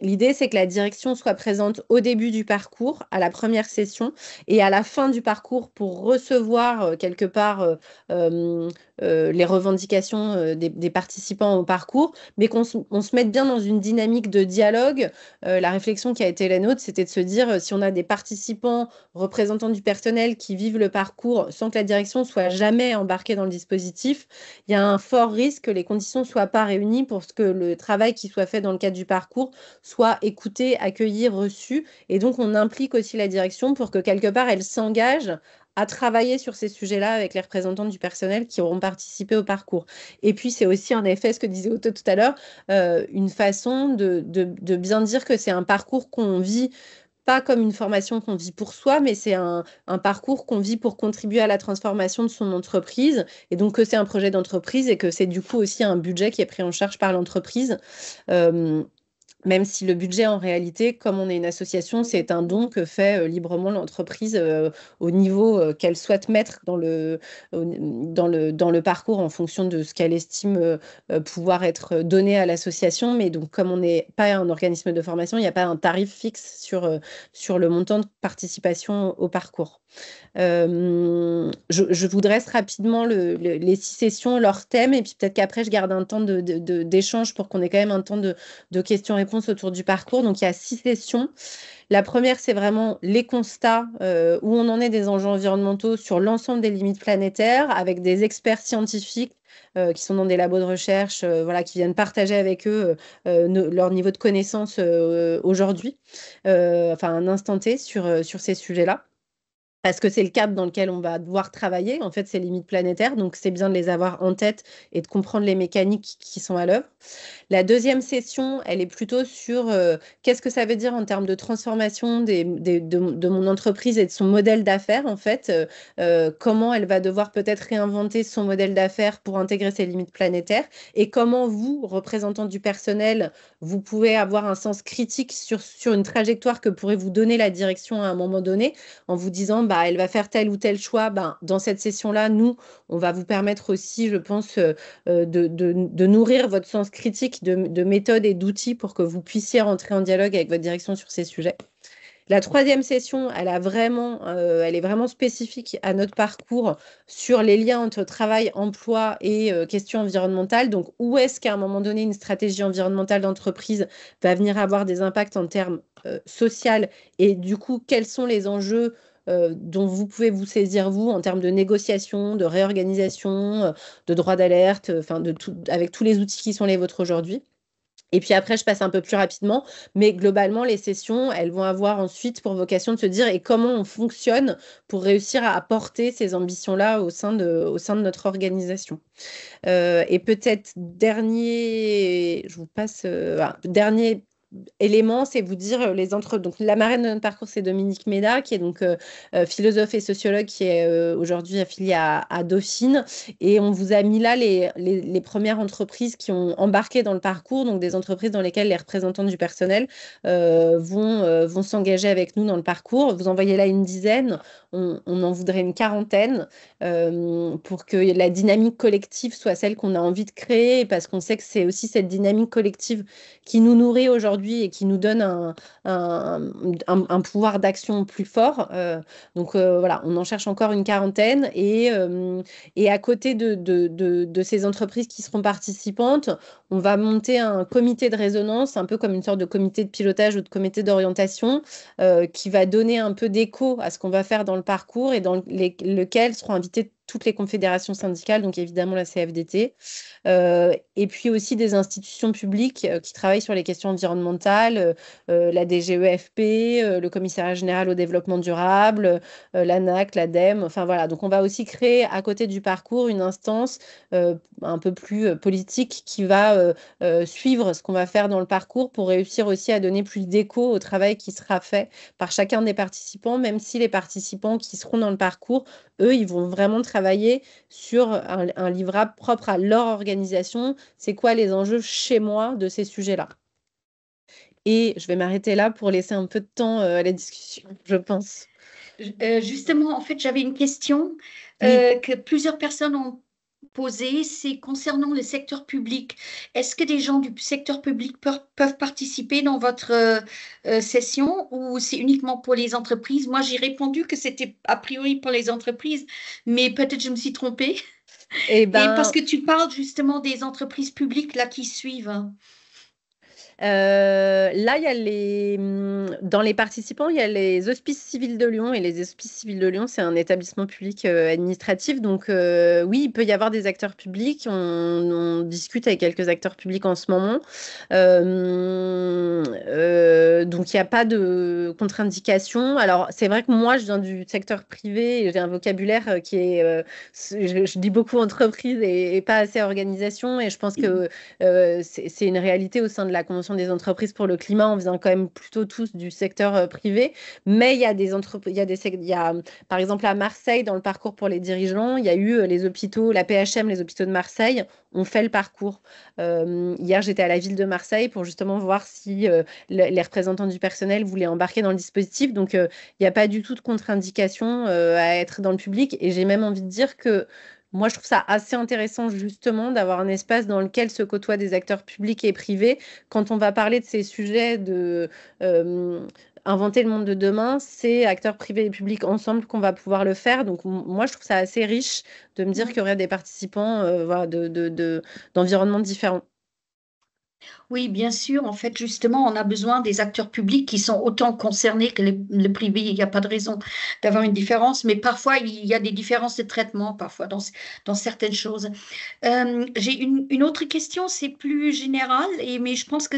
l'idée, c'est que la direction soit présente au début du parcours, à la première session, et à la fin du parcours pour recevoir quelque part les revendications des participants au parcours, mais qu'on se mette bien dans une dynamique de dialogue. La réflexion qui a été la nôtre, c'était de se dire, si on a des participants, représentants du personnel qui vivent le parcours sans que la direction soit jamais embarquée dans le dispositif, il y a un fort risque que les conditions ne soient pas réunies pour que le travail qui soit fait dans le cadre du parcours soit écouté, accueilli, reçu. Et donc, on implique aussi la direction pour que quelque part, elle s'engage à travailler sur ces sujets-là avec les représentants du personnel qui auront participé au parcours. Et puis, c'est aussi en effet ce que disait Otto tout à l'heure, une façon de bien dire que c'est un parcours qu'on vit pas comme une formation qu'on vit pour soi, mais c'est un parcours qu'on vit pour contribuer à la transformation de son entreprise. Et donc que c'est un projet d'entreprise et que c'est du coup aussi un budget qui est pris en charge par l'entreprise. Euh, Même si le budget, en réalité, comme on est une association, c'est un don que fait librement l'entreprise au niveau qu'elle souhaite mettre dans le parcours en fonction de ce qu'elle estime pouvoir être donné à l'association. Mais donc, comme on n'est pas un organisme de formation, il n'y a pas un tarif fixe sur le montant de participation au parcours. Je vous dresse rapidement les 6 sessions, leurs thèmes, et puis peut-être qu'après, je garde un temps d'échange pour qu'on ait quand même un temps de questions-réponses autour du parcours. Donc, il y a 6 sessions. La première, c'est vraiment les constats où on en est des enjeux environnementaux sur l'ensemble des limites planétaires, avec des experts scientifiques qui sont dans des labos de recherche, voilà, qui viennent partager avec eux leur niveau de connaissance aujourd'hui, enfin un instant T sur ces sujets-là. parce que c'est le cadre dans lequel on va devoir travailler, en fait, ces limites planétaires. Donc, c'est bien de les avoir en tête et de comprendre les mécaniques qui sont à l'œuvre. La deuxième session, elle est plutôt sur qu'est-ce que ça veut dire en termes de transformation de mon entreprise et de son modèle d'affaires, en fait. Comment elle va devoir peut-être réinventer son modèle d'affaires pour intégrer ces limites planétaires et comment vous, représentants du personnel, vous pouvez avoir un sens critique sur une trajectoire que pourrait vous donner la direction à un moment donné en vous disant, bah, elle va faire tel ou tel choix. Ben, dans cette session-là, nous, on va vous permettre aussi, je pense, de nourrir votre sens critique de méthodes et d'outils pour que vous puissiez rentrer en dialogue avec votre direction sur ces sujets. La troisième session, elle est vraiment spécifique à notre parcours sur les liens entre travail, emploi et questions environnementales. Donc, où est-ce qu'à un moment donné, une stratégie environnementale d'entreprise va venir avoir des impacts en termes social et du coup, quels sont les enjeux dont vous pouvez vous saisir, vous, en termes de négociation, de réorganisation, de droit d'alerte, enfin, avec tous les outils qui sont les vôtres aujourd'hui. Et puis après, je passe un peu plus rapidement, mais globalement, les sessions, elles vont avoir ensuite pour vocation de se dire et comment on fonctionne pour réussir à apporter ces ambitions-là au sein de notre organisation. Et peut-être dernier, je vous passe, dernier élément, c'est vous dire donc la marraine de notre parcours, c'est Dominique Méda, qui est donc philosophe et sociologue, qui est aujourd'hui affiliée à Dauphine. Et on vous a mis là les premières entreprises qui ont embarqué dans le parcours, donc des entreprises dans lesquelles les représentants du personnel vont s'engager avec nous dans le parcours. Vous en voyez là une dizaine, on en voudrait une quarantaine pour que la dynamique collective soit celle qu'on a envie de créer, parce qu'on sait que c'est aussi cette dynamique collective qui nous nourrit aujourd'hui et qui nous donne un pouvoir d'action plus fort. Donc voilà, on en cherche encore une quarantaine et à côté de ces entreprises qui seront participantes, on va monter un comité de résonance, un peu comme une sorte de comité de pilotage ou de comité d'orientation qui va donner un peu d'écho à ce qu'on va faire dans le parcours et dans lequel seront invitées toutes les confédérations syndicales, donc évidemment la CFDT, et puis aussi des institutions publiques qui travaillent sur les questions environnementales, la DGEFP, le Commissariat général au développement durable, l'ANAC, l'ADEME, enfin voilà. Donc on va aussi créer à côté du parcours une instance un peu plus politique qui va suivre ce qu'on va faire dans le parcours pour réussir aussi à donner plus d'écho au travail qui sera fait par chacun des participants, même si les participants qui seront dans le parcours, eux, ils vont vraiment travailler sur un livrable propre à leur organisation. C'est quoi les enjeux chez moi de ces sujets-là? Et je vais m'arrêter là pour laisser un peu de temps à la discussion, je pense. Justement, en fait, j'avais une question Oui. que plusieurs personnes ont posée, c'est concernant le secteur public. Est-ce que des gens du secteur public peuvent participer dans votre session ou c'est uniquement pour les entreprises? Moi, j'ai répondu que c'était a priori pour les entreprises, mais peut-être je me suis trompée. Eh Et parce ben, que tu parles justement des entreprises publiques là qui suivent. là, dans les participants, il y a les Hospices civils de Lyon. Et les Hospices civils de Lyon, c'est un établissement public administratif. Donc, oui, il peut y avoir des acteurs publics. On discute avec quelques acteurs publics en ce moment. Donc, il n'y a pas de contre-indication. Alors, c'est vrai que moi, je viens du secteur privé et j'ai un vocabulaire qui est. Je dis beaucoup entreprise et pas assez organisation. Et je pense que c'est une réalité au sein de la Convention des entreprises pour le climat. On vient quand même plutôt tous du secteur privé, mais il y a des entreprises, par exemple à Marseille, dans le parcours pour les dirigeants, il y a eu les hôpitaux, la PHM, les hôpitaux de Marseille ont fait le parcours. Hier, j'étais à la ville de Marseille pour justement voir si les représentants du personnel voulaient embarquer dans le dispositif. Donc, il n'y a pas du tout de contre-indication à être dans le public. Et j'ai même envie de dire que moi, je trouve ça assez intéressant justement d'avoir un espace dans lequel se côtoient des acteurs publics et privés. Quand on va parler de ces sujets de inventer le monde de demain, c'est acteurs privés et publics ensemble qu'on va pouvoir le faire. Donc moi, je trouve ça assez riche de me dire qu'il y aurait des participants voilà, d'environnements différents. Oui, bien sûr. En fait, justement, on a besoin des acteurs publics qui sont autant concernés que le privé. Il n'y a pas de raison d'avoir une différence, mais parfois, il y a des différences de traitement, parfois, dans certaines choses. J'ai une autre question, c'est plus général, mais je pense que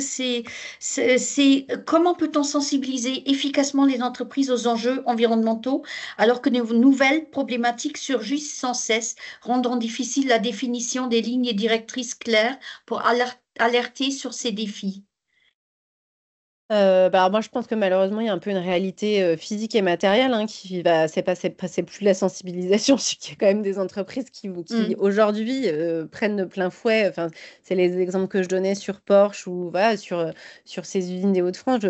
comment peut-on sensibiliser efficacement les entreprises aux enjeux environnementaux alors que de nouvelles problématiques surgissent sans cesse, rendant difficile la définition des lignes directrices claires pour alerter sur ces défis. Bah, alors moi, je pense que malheureusement, il y a un peu une réalité physique et matérielle hein, qui va, c'est plus de la sensibilisation, c'est qu'il y a quand même des entreprises qui Mm. aujourd'hui prennent de plein fouet. Enfin, c'est les exemples que je donnais sur Porsche ou voilà, sur ces usines des Hauts-de-France.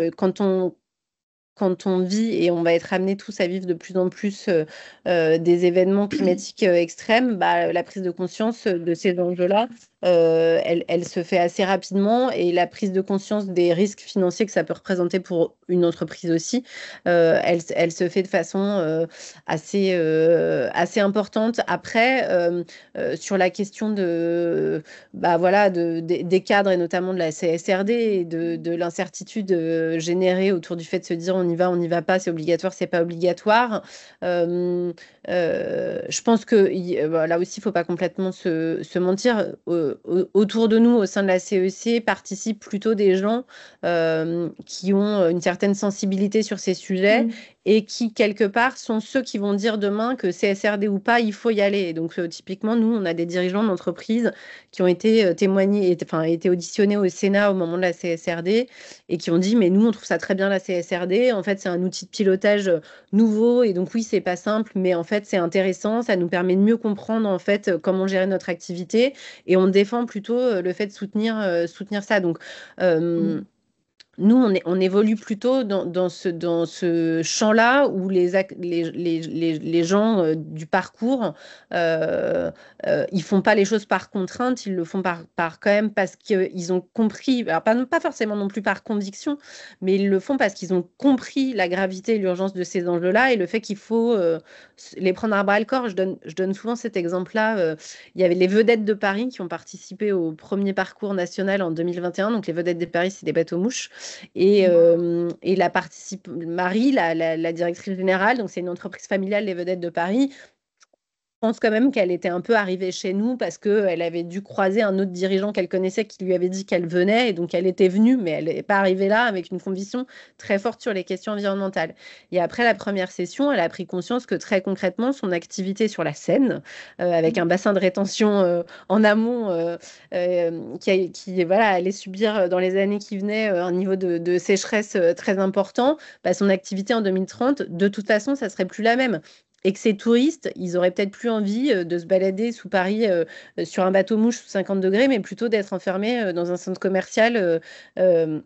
Quand on vit et on va être amenés tous à vivre de plus en plus des événements climatiques extrêmes, bah, la prise de conscience de ces enjeux-là, elle se fait assez rapidement et la prise de conscience des risques financiers que ça peut représenter pour une entreprise aussi, elle se fait de façon assez importante. Après, sur la question bah, voilà, des cadres et notamment de la CSRD et de l'incertitude générée autour du fait de se dire on n'y va pas, c'est obligatoire, c'est pas obligatoire. Euh, je pense que bah, là aussi, il faut pas complètement se mentir. Autour de nous, au sein de la CEC, participent plutôt des gens qui ont une certaine sensibilité sur ces sujets Mm. et qui, quelque part, sont ceux qui vont dire demain que CSRD ou pas, il faut y aller. Et donc, typiquement, nous, on a des dirigeants d'entreprise qui ont été témoignés, enfin, été auditionnés au Sénat au moment de la CSRD et qui ont dit, mais nous, on trouve ça très bien la CSRD. En fait, c'est un outil de pilotage nouveau et donc, oui, c'est pas simple, mais en fait, c'est intéressant. Ça nous permet de mieux comprendre, en fait, comment gérer notre activité et on défend plutôt le fait de soutenir ça. Donc, euh, Mm. nous, on évolue plutôt dans ce champ-là où les gens du parcours, euh, ils font pas les choses par contrainte, ils le font quand même parce qu'ils ont compris, alors pas forcément non plus par conviction, mais ils le font parce qu'ils ont compris la gravité et l'urgence de ces enjeux-là et le fait qu'il faut les prendre à bras le corps. Je donne souvent cet exemple-là. Il y avait les vedettes de Paris qui ont participé au premier parcours national en 2021. Donc les vedettes de Paris, c'est des bateaux mouches. Et la participe Marie, la directrice générale, donc c'est une entreprise familiale, les vedettes de Paris, pense quand même qu'elle était un peu arrivée chez nous parce qu'elle avait dû croiser un autre dirigeant qu'elle connaissait qui lui avait dit qu'elle venait et donc elle était venue, mais elle n'est pas arrivée là avec une conviction très forte sur les questions environnementales. Et après la première session, elle a pris conscience que très concrètement, son activité sur la Seine, avec un bassin de rétention en amont voilà, allait subir dans les années qui venaient un niveau de sécheresse très important, bah, son activité en 2030, de toute façon, ça serait plus la même et que ces touristes, ils auraient peut-être plus envie de se balader sous Paris sur un bateau mouche sous 50 degrés, mais plutôt d'être enfermés dans un centre commercial euh,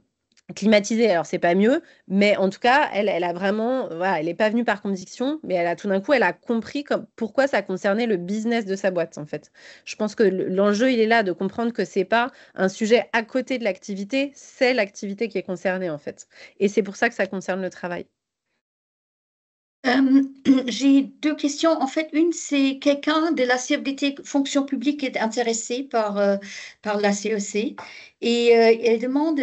climatisé. Alors, c'est pas mieux, mais en tout cas, elle a vraiment, voilà, elle n'est pas venue par conviction, mais elle a tout d'un coup, elle a compris pourquoi ça concernait le business de sa boîte, en fait. Je pense que l'enjeu, il est là de comprendre que c'est pas un sujet à côté de l'activité, c'est l'activité qui est concernée, en fait. Et c'est pour ça que ça concerne le travail. Euh, j'ai deux questions. En fait, une, c'est quelqu'un de la CFDT Fonction publique qui est intéressé par la CEC et elle demande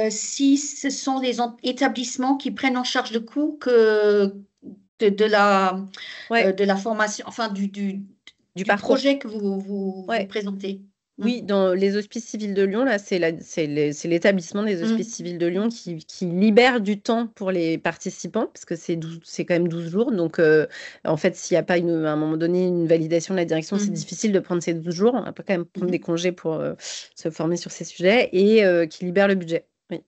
si ce sont les établissements qui prennent en charge le coût de, de la, Ouais, de la formation, enfin du du parcours. projet que vous Ouais. présentez. Mm. Oui, dans les hospices civils de Lyon, là, c'est l'établissement des hospices Mm. civils de Lyon qui libère du temps pour les participants, parce que c'est quand même 12 jours. Donc, en fait, s'il n'y a pas à un moment donné une validation de la direction, c'est Mm. difficile de prendre ces 12 jours. On peut quand même prendre des Mhm. congés pour se former sur ces sujets et qui libère le budget. Oui.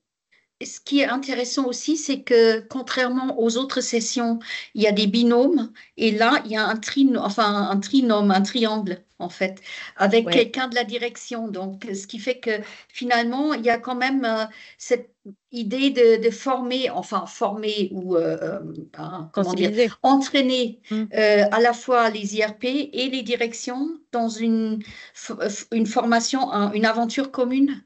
Et ce qui est intéressant aussi, c'est que contrairement aux autres sessions, il y a des binômes et là, il y a un trinôme, un triangle en fait, avec Ouais. quelqu'un de la direction. Donc, ce qui fait que finalement, il y a quand même cette idée de former, enfin former ou comment dire, Sensibiliser. entraîner Mm. à la fois les IRP et les directions dans une formation, une aventure commune.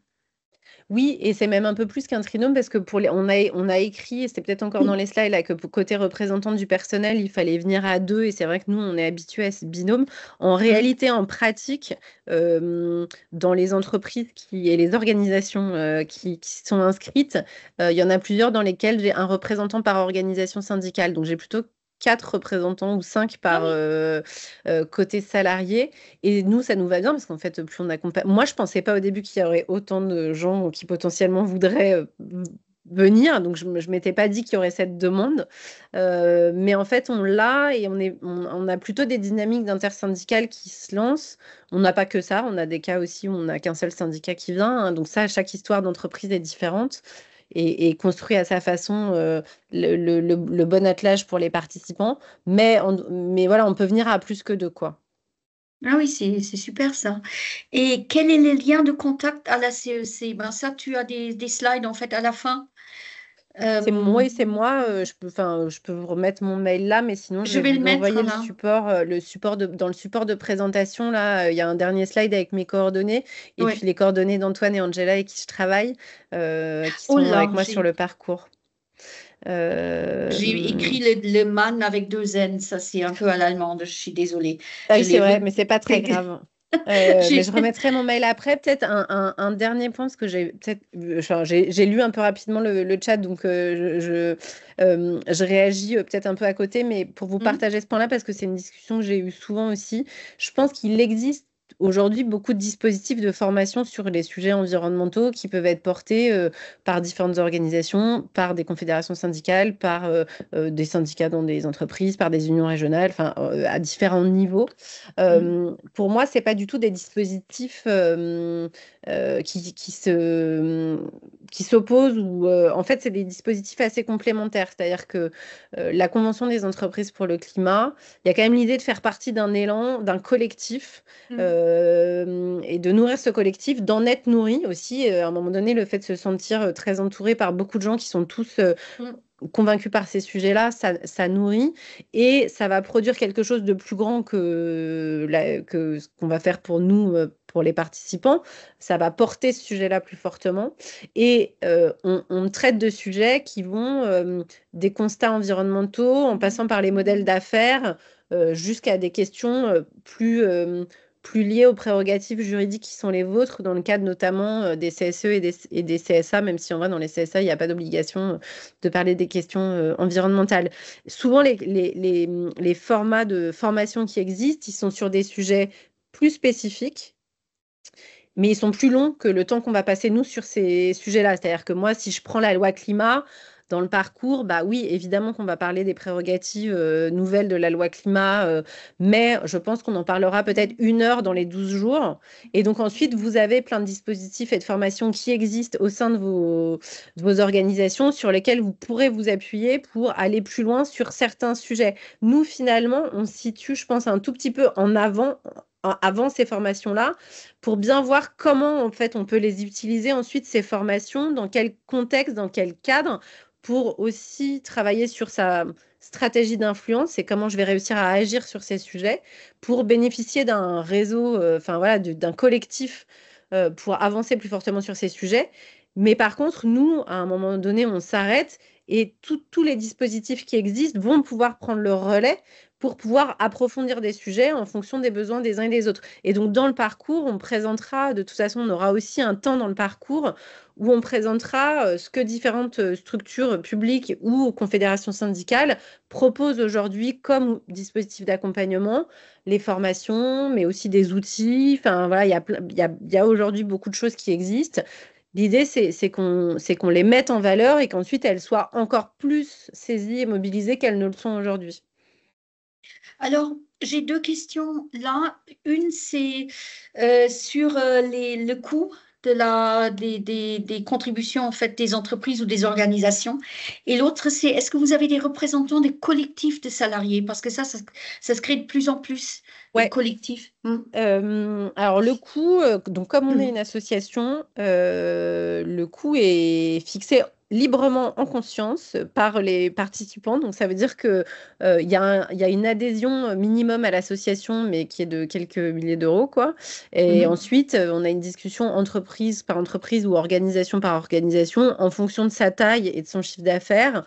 Oui, et c'est même un peu plus qu'un trinôme parce que on a écrit, et c'était peut-être encore dans Oui, les slides, là, que côté représentant du personnel, il fallait venir à deux, et c'est vrai que nous, on est habitués à ce binôme. En mhm. réalité, en pratique, dans les entreprises et les organisations qui sont inscrites, il y en a plusieurs dans lesquelles j'ai un représentant par organisation syndicale. Donc, j'ai plutôt 4 représentants ou 5 Ah par oui, côté salarié. Et nous, ça nous va bien parce qu'en fait, plus on accompagne. Moi, je pensais pas au début qu'il y aurait autant de gens qui potentiellement voudraient venir. Donc, je m'étais pas dit qu'il y aurait cette demande. Mais en fait, on l'a et on a plutôt des dynamiques d'intersyndicales qui se lancent. On n'a pas que ça. On a des cas aussi où on n'a qu'un seul syndicat qui vient, hein. Donc, ça, chaque histoire d'entreprise est différente et construit à sa façon le bon attelage pour les participants. Mais voilà, on peut venir à plus que deux, quoi. ah oui, c'est super ça. Et quel est le lien de contact à la CEC? Ben ça, tu as des slides en fait à la fin. Euh, Oui, c'est moi. Je peux vous remettre mon mail là, mais sinon, je je vais vais le vous mettre envoyer là. dans le support de présentation. Là, il y a un dernier slide avec mes coordonnées et puis Oui. les coordonnées d'Antoine et Angela avec qui je travaille, qui Oh sont avec là, moi sur le parcours. j'ai Euh, écrit le man avec deux N. Ça, c'est un peu à l'allemande. Je suis désolée. Ah Je oui, c'est l'ai vrai, re- mais c'est pas très grave. Mais j'ai- je remettrai mon mail après. Peut-être un dernier point, parce que j'ai lu un peu rapidement le chat, donc je réagis peut-être un peu à côté, mais pour vous Hmm, partager ce point-là, parce que c'est une discussion que j'ai eue souvent aussi, je pense qu'il existe aujourd'hui beaucoup de dispositifs de formation sur les sujets environnementaux qui peuvent être portés par différentes organisations, par des confédérations syndicales, par des syndicats dans des entreprises, par des unions régionales, enfin à différents niveaux. hmm, Pour moi, c'est pas du tout des dispositifs qui s'opposent ou en fait, c'est des dispositifs assez complémentaires. C'est-à-dire que la Convention des entreprises pour le climat, il y a quand même l'idée de faire partie d'un élan, d'un collectif hmm, et de nourrir ce collectif, d'en être nourri aussi. À un moment donné, le fait de se sentir très entouré par beaucoup de gens qui sont tous hmm. convaincu par ces sujets-là, ça nourrit et ça va produire quelque chose de plus grand que ce qu'on va faire pour nous, pour les participants. Ça va porter ce sujet-là plus fortement et on traite de sujets qui vont des constats environnementaux en passant par les modèles d'affaires jusqu'à des questions plus liées aux prérogatives juridiques qui sont les vôtres, dans le cadre notamment des CSE et des CSA, même si en vrai, dans les CSA, il n'y a pas d'obligation de parler des questions environnementales. Souvent, les formats de formation qui existent, ils sont sur des sujets plus spécifiques, mais ils sont plus longs que le temps qu'on va passer, nous, sur ces sujets-là. C'est-à-dire que moi, si je prends la loi climat, dans le parcours, bah oui, évidemment qu'on va parler des prérogatives nouvelles de la loi climat, mais je pense qu'on en parlera peut-être 1 heure dans les 12 jours. Et donc ensuite, vous avez plein de dispositifs et de formations qui existent au sein de vos organisations sur lesquels vous pourrez vous appuyer pour aller plus loin sur certains sujets. Nous, finalement, on se situe, je pense, un tout petit peu avant ces formations-là pour bien voir comment en fait on peut les utiliser ensuite ces formations, dans quel contexte, dans quel cadre, pour aussi travailler sur sa stratégie d'influence et comment je vais réussir à agir sur ces sujets pour bénéficier d'un réseau, enfin voilà, d'un collectif pour avancer plus fortement sur ces sujets. Mais par contre, nous, à un moment donné, on s'arrête et tous les dispositifs qui existent vont pouvoir prendre le relais pour pouvoir approfondir des sujets en fonction des besoins des uns et des autres. Et donc, dans le parcours, on présentera, de toute façon, on aura aussi un temps dans le parcours où on présentera ce que différentes structures publiques ou confédérations syndicales proposent aujourd'hui comme dispositif d'accompagnement, les formations, mais aussi des outils. Enfin, voilà, il y a aujourd'hui beaucoup de choses qui existent. L'idée, c'est qu'on les mette en valeur et qu'ensuite elles soient encore plus saisies et mobilisées qu'elles ne le sont aujourd'hui. Alors, j'ai deux questions là. Une, c'est sur le coût des contributions en fait des entreprises ou des organisations. Et l'autre, c'est est-ce que vous avez des représentants des collectifs de salariés? Parce que ça se crée de plus en plus, des Ouais, collectifs. Hmm. alors le coût, donc comme on est Hmm. une association, le coût est fixé librement en conscience par les participants. Donc, ça veut dire que il y a une adhésion minimum à l'association, mais qui est de quelques milliers d'euros, quoi. Et Mhm. ensuite, on a une discussion entreprise par entreprise ou organisation par organisation en fonction de sa taille et de son chiffre d'affaires.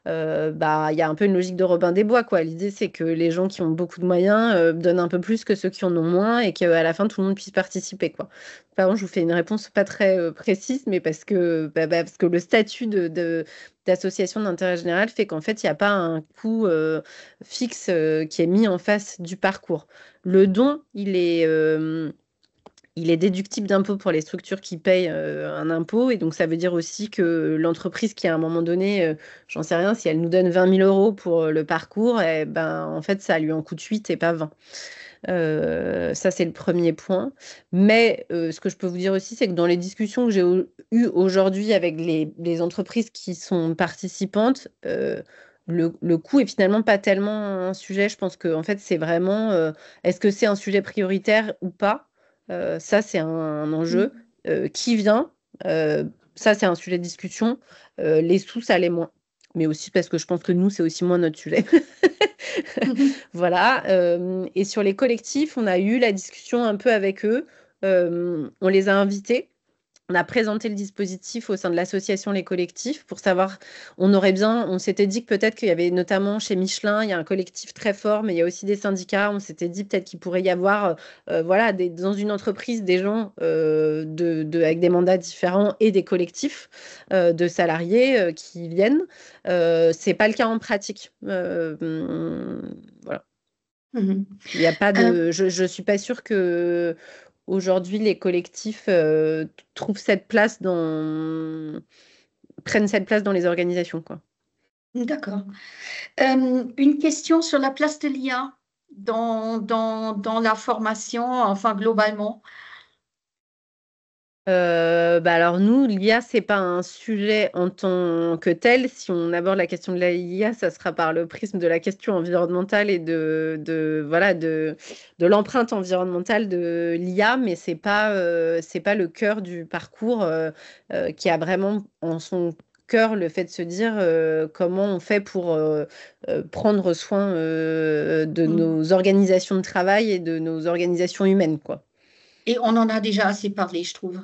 Bah, il y a un peu une logique de Robin des Bois, quoi. L'idée, c'est que les gens qui ont beaucoup de moyens donnent un peu plus que ceux qui en ont moins et qu'à la fin, tout le monde puisse participer, quoi. Pardon, je vous fais une réponse pas très précise, mais parce que le statut d'association d'intérêt général fait qu'en fait, il n'y a pas un coût fixe qui est mis en face du parcours. Le don, il est déductible d'impôt pour les structures qui payent un impôt. Et donc, ça veut dire aussi que l'entreprise qui, à un moment donné, j'en sais rien, si elle nous donne 20 000 euros pour le parcours, eh ben, en fait, ça lui en coûte 8 et pas 20. Ça, c'est le premier point. Mais ce que je peux vous dire aussi, c'est que dans les discussions que j'ai eues aujourd'hui avec les entreprises qui sont participantes, le coût est finalement pas tellement un sujet. Je pense que en fait, c'est vraiment est-ce que c'est un sujet prioritaire ou pas? Ça, c'est un enjeu. Qui vient? Euh, Ça, c'est un sujet de discussion. Les sous, ça l'est moins. Mais aussi parce que je pense que nous, c'est aussi moins notre sujet. Mhm. Voilà. Et sur les collectifs, on a eu la discussion un peu avec eux. On les a invités. On a présenté le dispositif au sein de l'association Les Collectifs pour savoir, on s'était dit que peut-être qu'il y avait notamment chez Michelin, il y a un collectif très fort, mais il y a aussi des syndicats. On s'était dit peut-être qu'il pourrait y avoir, voilà, dans une entreprise, des gens avec des mandats différents et des collectifs de salariés qui viennent. C'est pas le cas en pratique. Voilà. Mhm. Il y a pas Euh, de, je suis pas sûre que aujourd'hui les collectifs trouvent cette place prennent cette place dans les organisations, quoi. d'accord. Une question sur la place de l'IA dans la formation, enfin globalement. Bah alors nous, l'IA, c'est pas un sujet en tant que tel. Si on aborde la question de l'IA, ça sera par le prisme de la question environnementale et voilà de l'empreinte environnementale de l'IA, mais c'est pas le cœur du parcours qui a vraiment en son cœur le fait de se dire comment on fait pour prendre soin de Mm. nos organisations de travail et de nos organisations humaines, quoi. Et on en a déjà assez parlé, je trouve.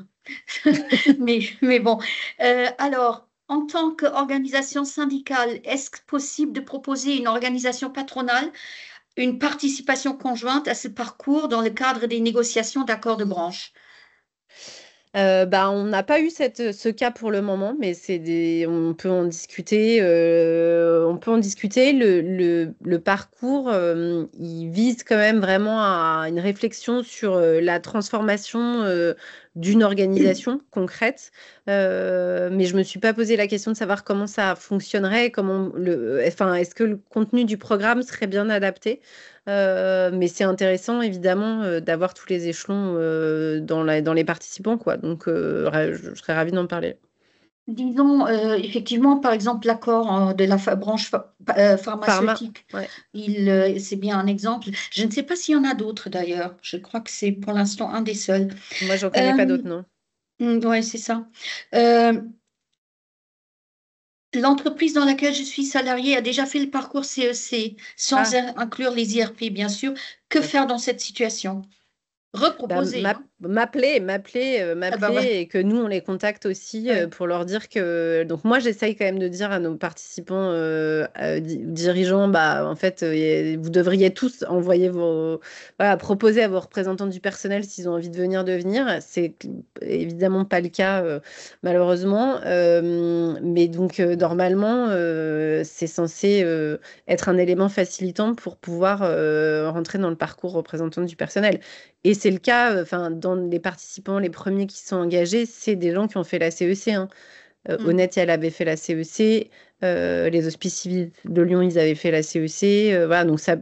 Mais bon. Alors, en tant qu'organisation syndicale, est-ce possible de proposer une organisation patronale, une participation conjointe à ce parcours dans le cadre des négociations d'accords de branche? Bah, on n'a pas eu ce cas pour le moment, mais on peut en discuter. On peut en discuter. Le parcours, il vise quand même vraiment à une réflexion sur la transformation d'une organisation concrète. Mais je me suis pas posé la question de savoir comment ça fonctionnerait, enfin, est-ce que le contenu du programme serait bien adapté? Mais c'est intéressant, évidemment, d'avoir tous les échelons dans les participants, quoi. Donc, je serais ravie d'en parler. Disons, effectivement, par exemple, l'accord de la branche Pharma, pharmaceutique, ouais. c'est bien un exemple. Je ne sais pas s'il y en a d'autres d'ailleurs. Je crois que c'est pour l'instant un des seuls. Moi, j'en connais pas Euh, d'autres, non. ouais, c'est ça. Euh, L'entreprise dans laquelle je suis salariée a déjà fait le parcours CEC, sans Ah, inclure les IRP, bien sûr. Que faire dans cette situation? bah, Reproposer, hein? Ah bah m'appeler ouais. et que nous, on les contacte aussi Ouais. pour leur dire que... Donc moi, j'essaye quand même de dire à nos participants dirigeants, bah, en fait, vous devriez tous envoyer Voilà, proposer à vos représentants du personnel s'ils ont envie de venir. C'est évidemment pas le cas, malheureusement. Mais donc, normalement, c'est censé être un élément facilitant pour pouvoir rentrer dans le parcours représentant du personnel. Et c'est le cas, enfin, dans les participants, les premiers qui sont engagés, c'est des gens qui ont fait la CEC, hein. Mm. Honnête, elle avait fait la CEC. Les Hospices civils de Lyon, ils avaient fait la CEC. Voilà, donc ça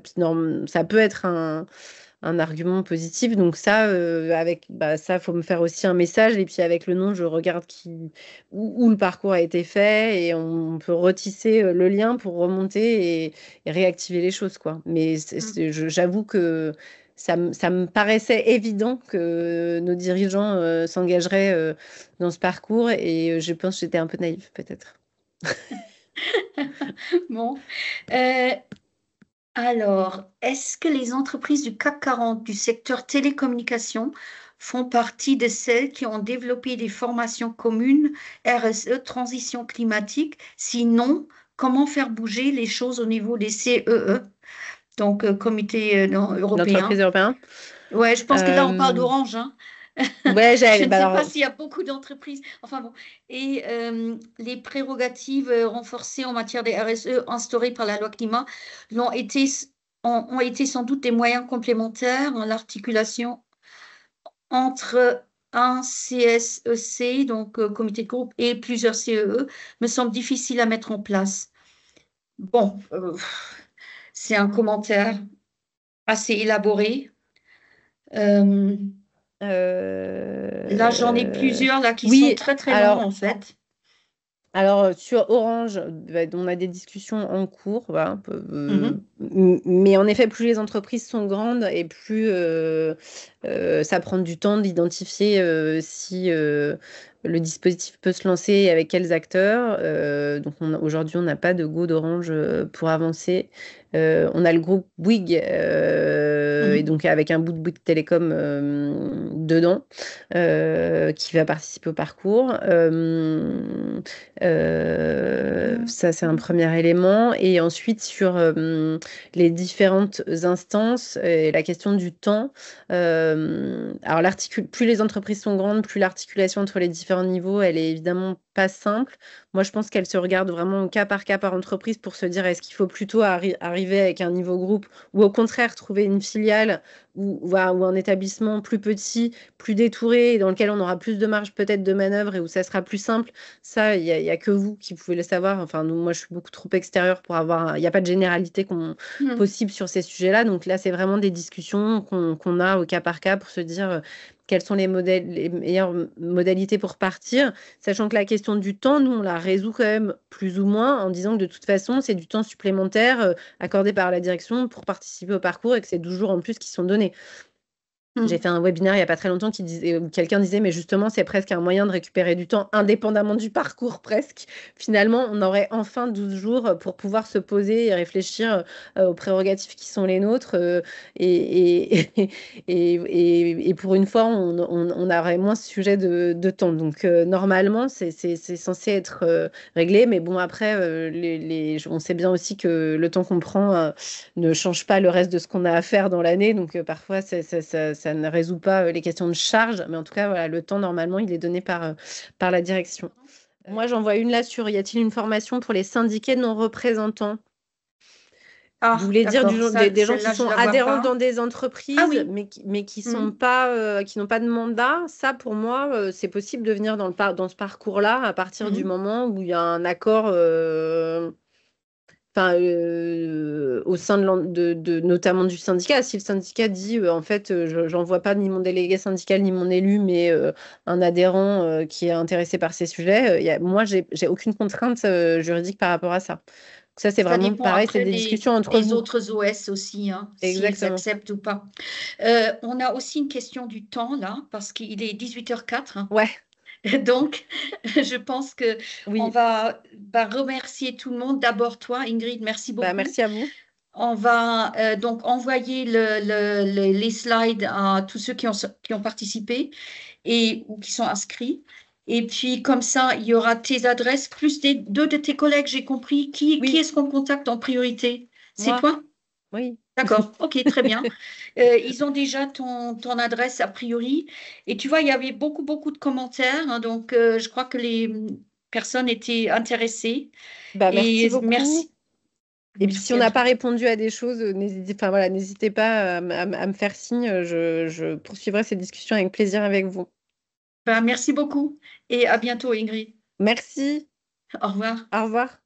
peut être un argument positif. Donc ça, bah, ça, faut me faire aussi un message. Et puis avec le nom, je regarde où le parcours a été fait et on peut retisser le lien pour remonter et réactiver les choses, quoi. Mais Mm. j'avoue que ça me paraissait évident que nos dirigeants s'engageraient dans ce parcours et je pense que j'étais un peu naïve, peut-être. Bon. Euh, alors, est-ce que les entreprises du CAC 40 du secteur télécommunications font partie de celles qui ont développé des formations communes RSE, transition climatique? Sinon, comment faire bouger les choses au niveau des CEE, donc comité L'entreprise européen? européenne. Ouais, je pense que là, on parle d'Orange, hein. Ouais, Je ne bah sais pas alors, s'il y a beaucoup d'entreprises. Enfin bon. Et les prérogatives renforcées en matière de RSE instaurées par la loi climat l'ont été, ont été sans doute des moyens complémentaires dans l'articulation entre un CSEC, donc comité de groupe, et plusieurs CEE, me semble difficile à mettre en place. Bon, c'est un commentaire assez élaboré. Euh, Là, j'en ai euh, plusieurs là qui sont oui, très très longs alors, en fait. sur Orange, bah, on a des discussions en cours, voilà, Mhm. mais en effet, plus les entreprises sont grandes et plus ça prend du temps d'identifier si le dispositif peut se lancer et avec quels acteurs. Donc aujourd'hui, on n'a pas de go d'Orange pour avancer. On a le groupe Bouygues, et Mhm. donc avec un bout de Bouygues Télécom dedans, qui va participer au parcours. Ça, c'est un premier élément. Et ensuite, sur les différentes instances et la question du temps. Alors, plus les entreprises sont grandes, plus l'articulation entre les différents niveaux, elle est évidemment pas simple. Moi, je pense qu'elle se regarde vraiment cas par entreprise pour se dire est-ce qu'il faut plutôt arriver avec un niveau groupe ou au contraire trouver une filiale ou un établissement plus petit, plus détouré, et dans lequel on aura plus de marge peut-être de manœuvre et où ça sera plus simple. Ça, il y a que vous qui pouvez le savoir. Enfin, nous, moi, je suis beaucoup trop extérieure pour avoir. Il n'y a pas de généralité Mhm. possible sur ces sujets-là. Donc là, c'est vraiment des discussions qu'on a au cas par cas pour se dire quelles sont les meilleures modalités pour partir. Sachant que la question du temps, nous, on la résout quand même plus ou moins en disant que de toute façon, c'est du temps supplémentaire accordé par la direction pour participer au parcours et que c'est 12 jours en plus qui sont donnés. J'ai Mhm. fait un webinaire il n'y a pas très longtemps qui disait, où quelqu'un disait, mais justement, c'est presque un moyen de récupérer du temps indépendamment du parcours, presque. Finalement, on aurait enfin 12 jours pour pouvoir se poser et réfléchir aux prérogatives qui sont les nôtres. Et pour une fois, on aurait moins ce sujet de temps. Donc, normalement, c'est censé être réglé. Mais bon, après, on sait bien aussi que le temps qu'on prend ne change pas le reste de ce qu'on a à faire dans l'année. Donc, parfois, ça ne résout pas les questions de charge. Mais en tout cas, voilà, le temps, normalement, il est donné par la direction. Moi, j'en vois une là sur y a-t-il une formation pour les syndiqués non représentants? Vous Ah, voulez dire d'accord. des gens qui Celle-là, je sont la vois adhérents pas. dans des Ah entreprises, oui. mais qui sont Mhm. pas, qui n'ont pas de mandat? Ça, pour moi, c'est possible de venir dans ce parcours-là à partir du Mhm. moment où il y a un accord. Enfin, au sein notamment du syndicat. Si le syndicat dit, en fait, j'envoie pas ni mon délégué syndical ni mon élu, mais un adhérent qui est intéressé par ces sujets, moi, j'ai aucune contrainte juridique par rapport à ça. Donc ça, c'est Ça vraiment dépend pareil, c'est après des discussions entre des vous. autres OS aussi, hein, si elles Exactement. acceptent ou pas. On a aussi une question du temps là, parce qu'il est 18h04. Ouais, Donc, je pense que on oui. va remercier tout le monde. D'abord toi, Ingrid, merci Bah, beaucoup. merci à vous. On va donc envoyer les slides à tous ceux qui ont participé ou qui sont inscrits. Et puis, comme ça, il y aura tes adresses, plus deux de tes collègues, j'ai compris. Qui Oui, est-ce qu'on contacte en priorité? C'est moi, toi? oui. D'accord, ok, très bien. Ils ont déjà ton adresse a priori. Et tu vois, il y avait beaucoup de commentaires, hein, donc je crois que les personnes étaient intéressées. Bah, merci Et beaucoup. merci, Et puis, si merci on à n'a toi. pas répondu à des choses, enfin, voilà, n'hésitez pas à me faire signe. Je poursuivrai ces discussions avec plaisir avec vous. Ben, merci beaucoup et à bientôt, Ingrid. Merci. Au revoir. Au revoir.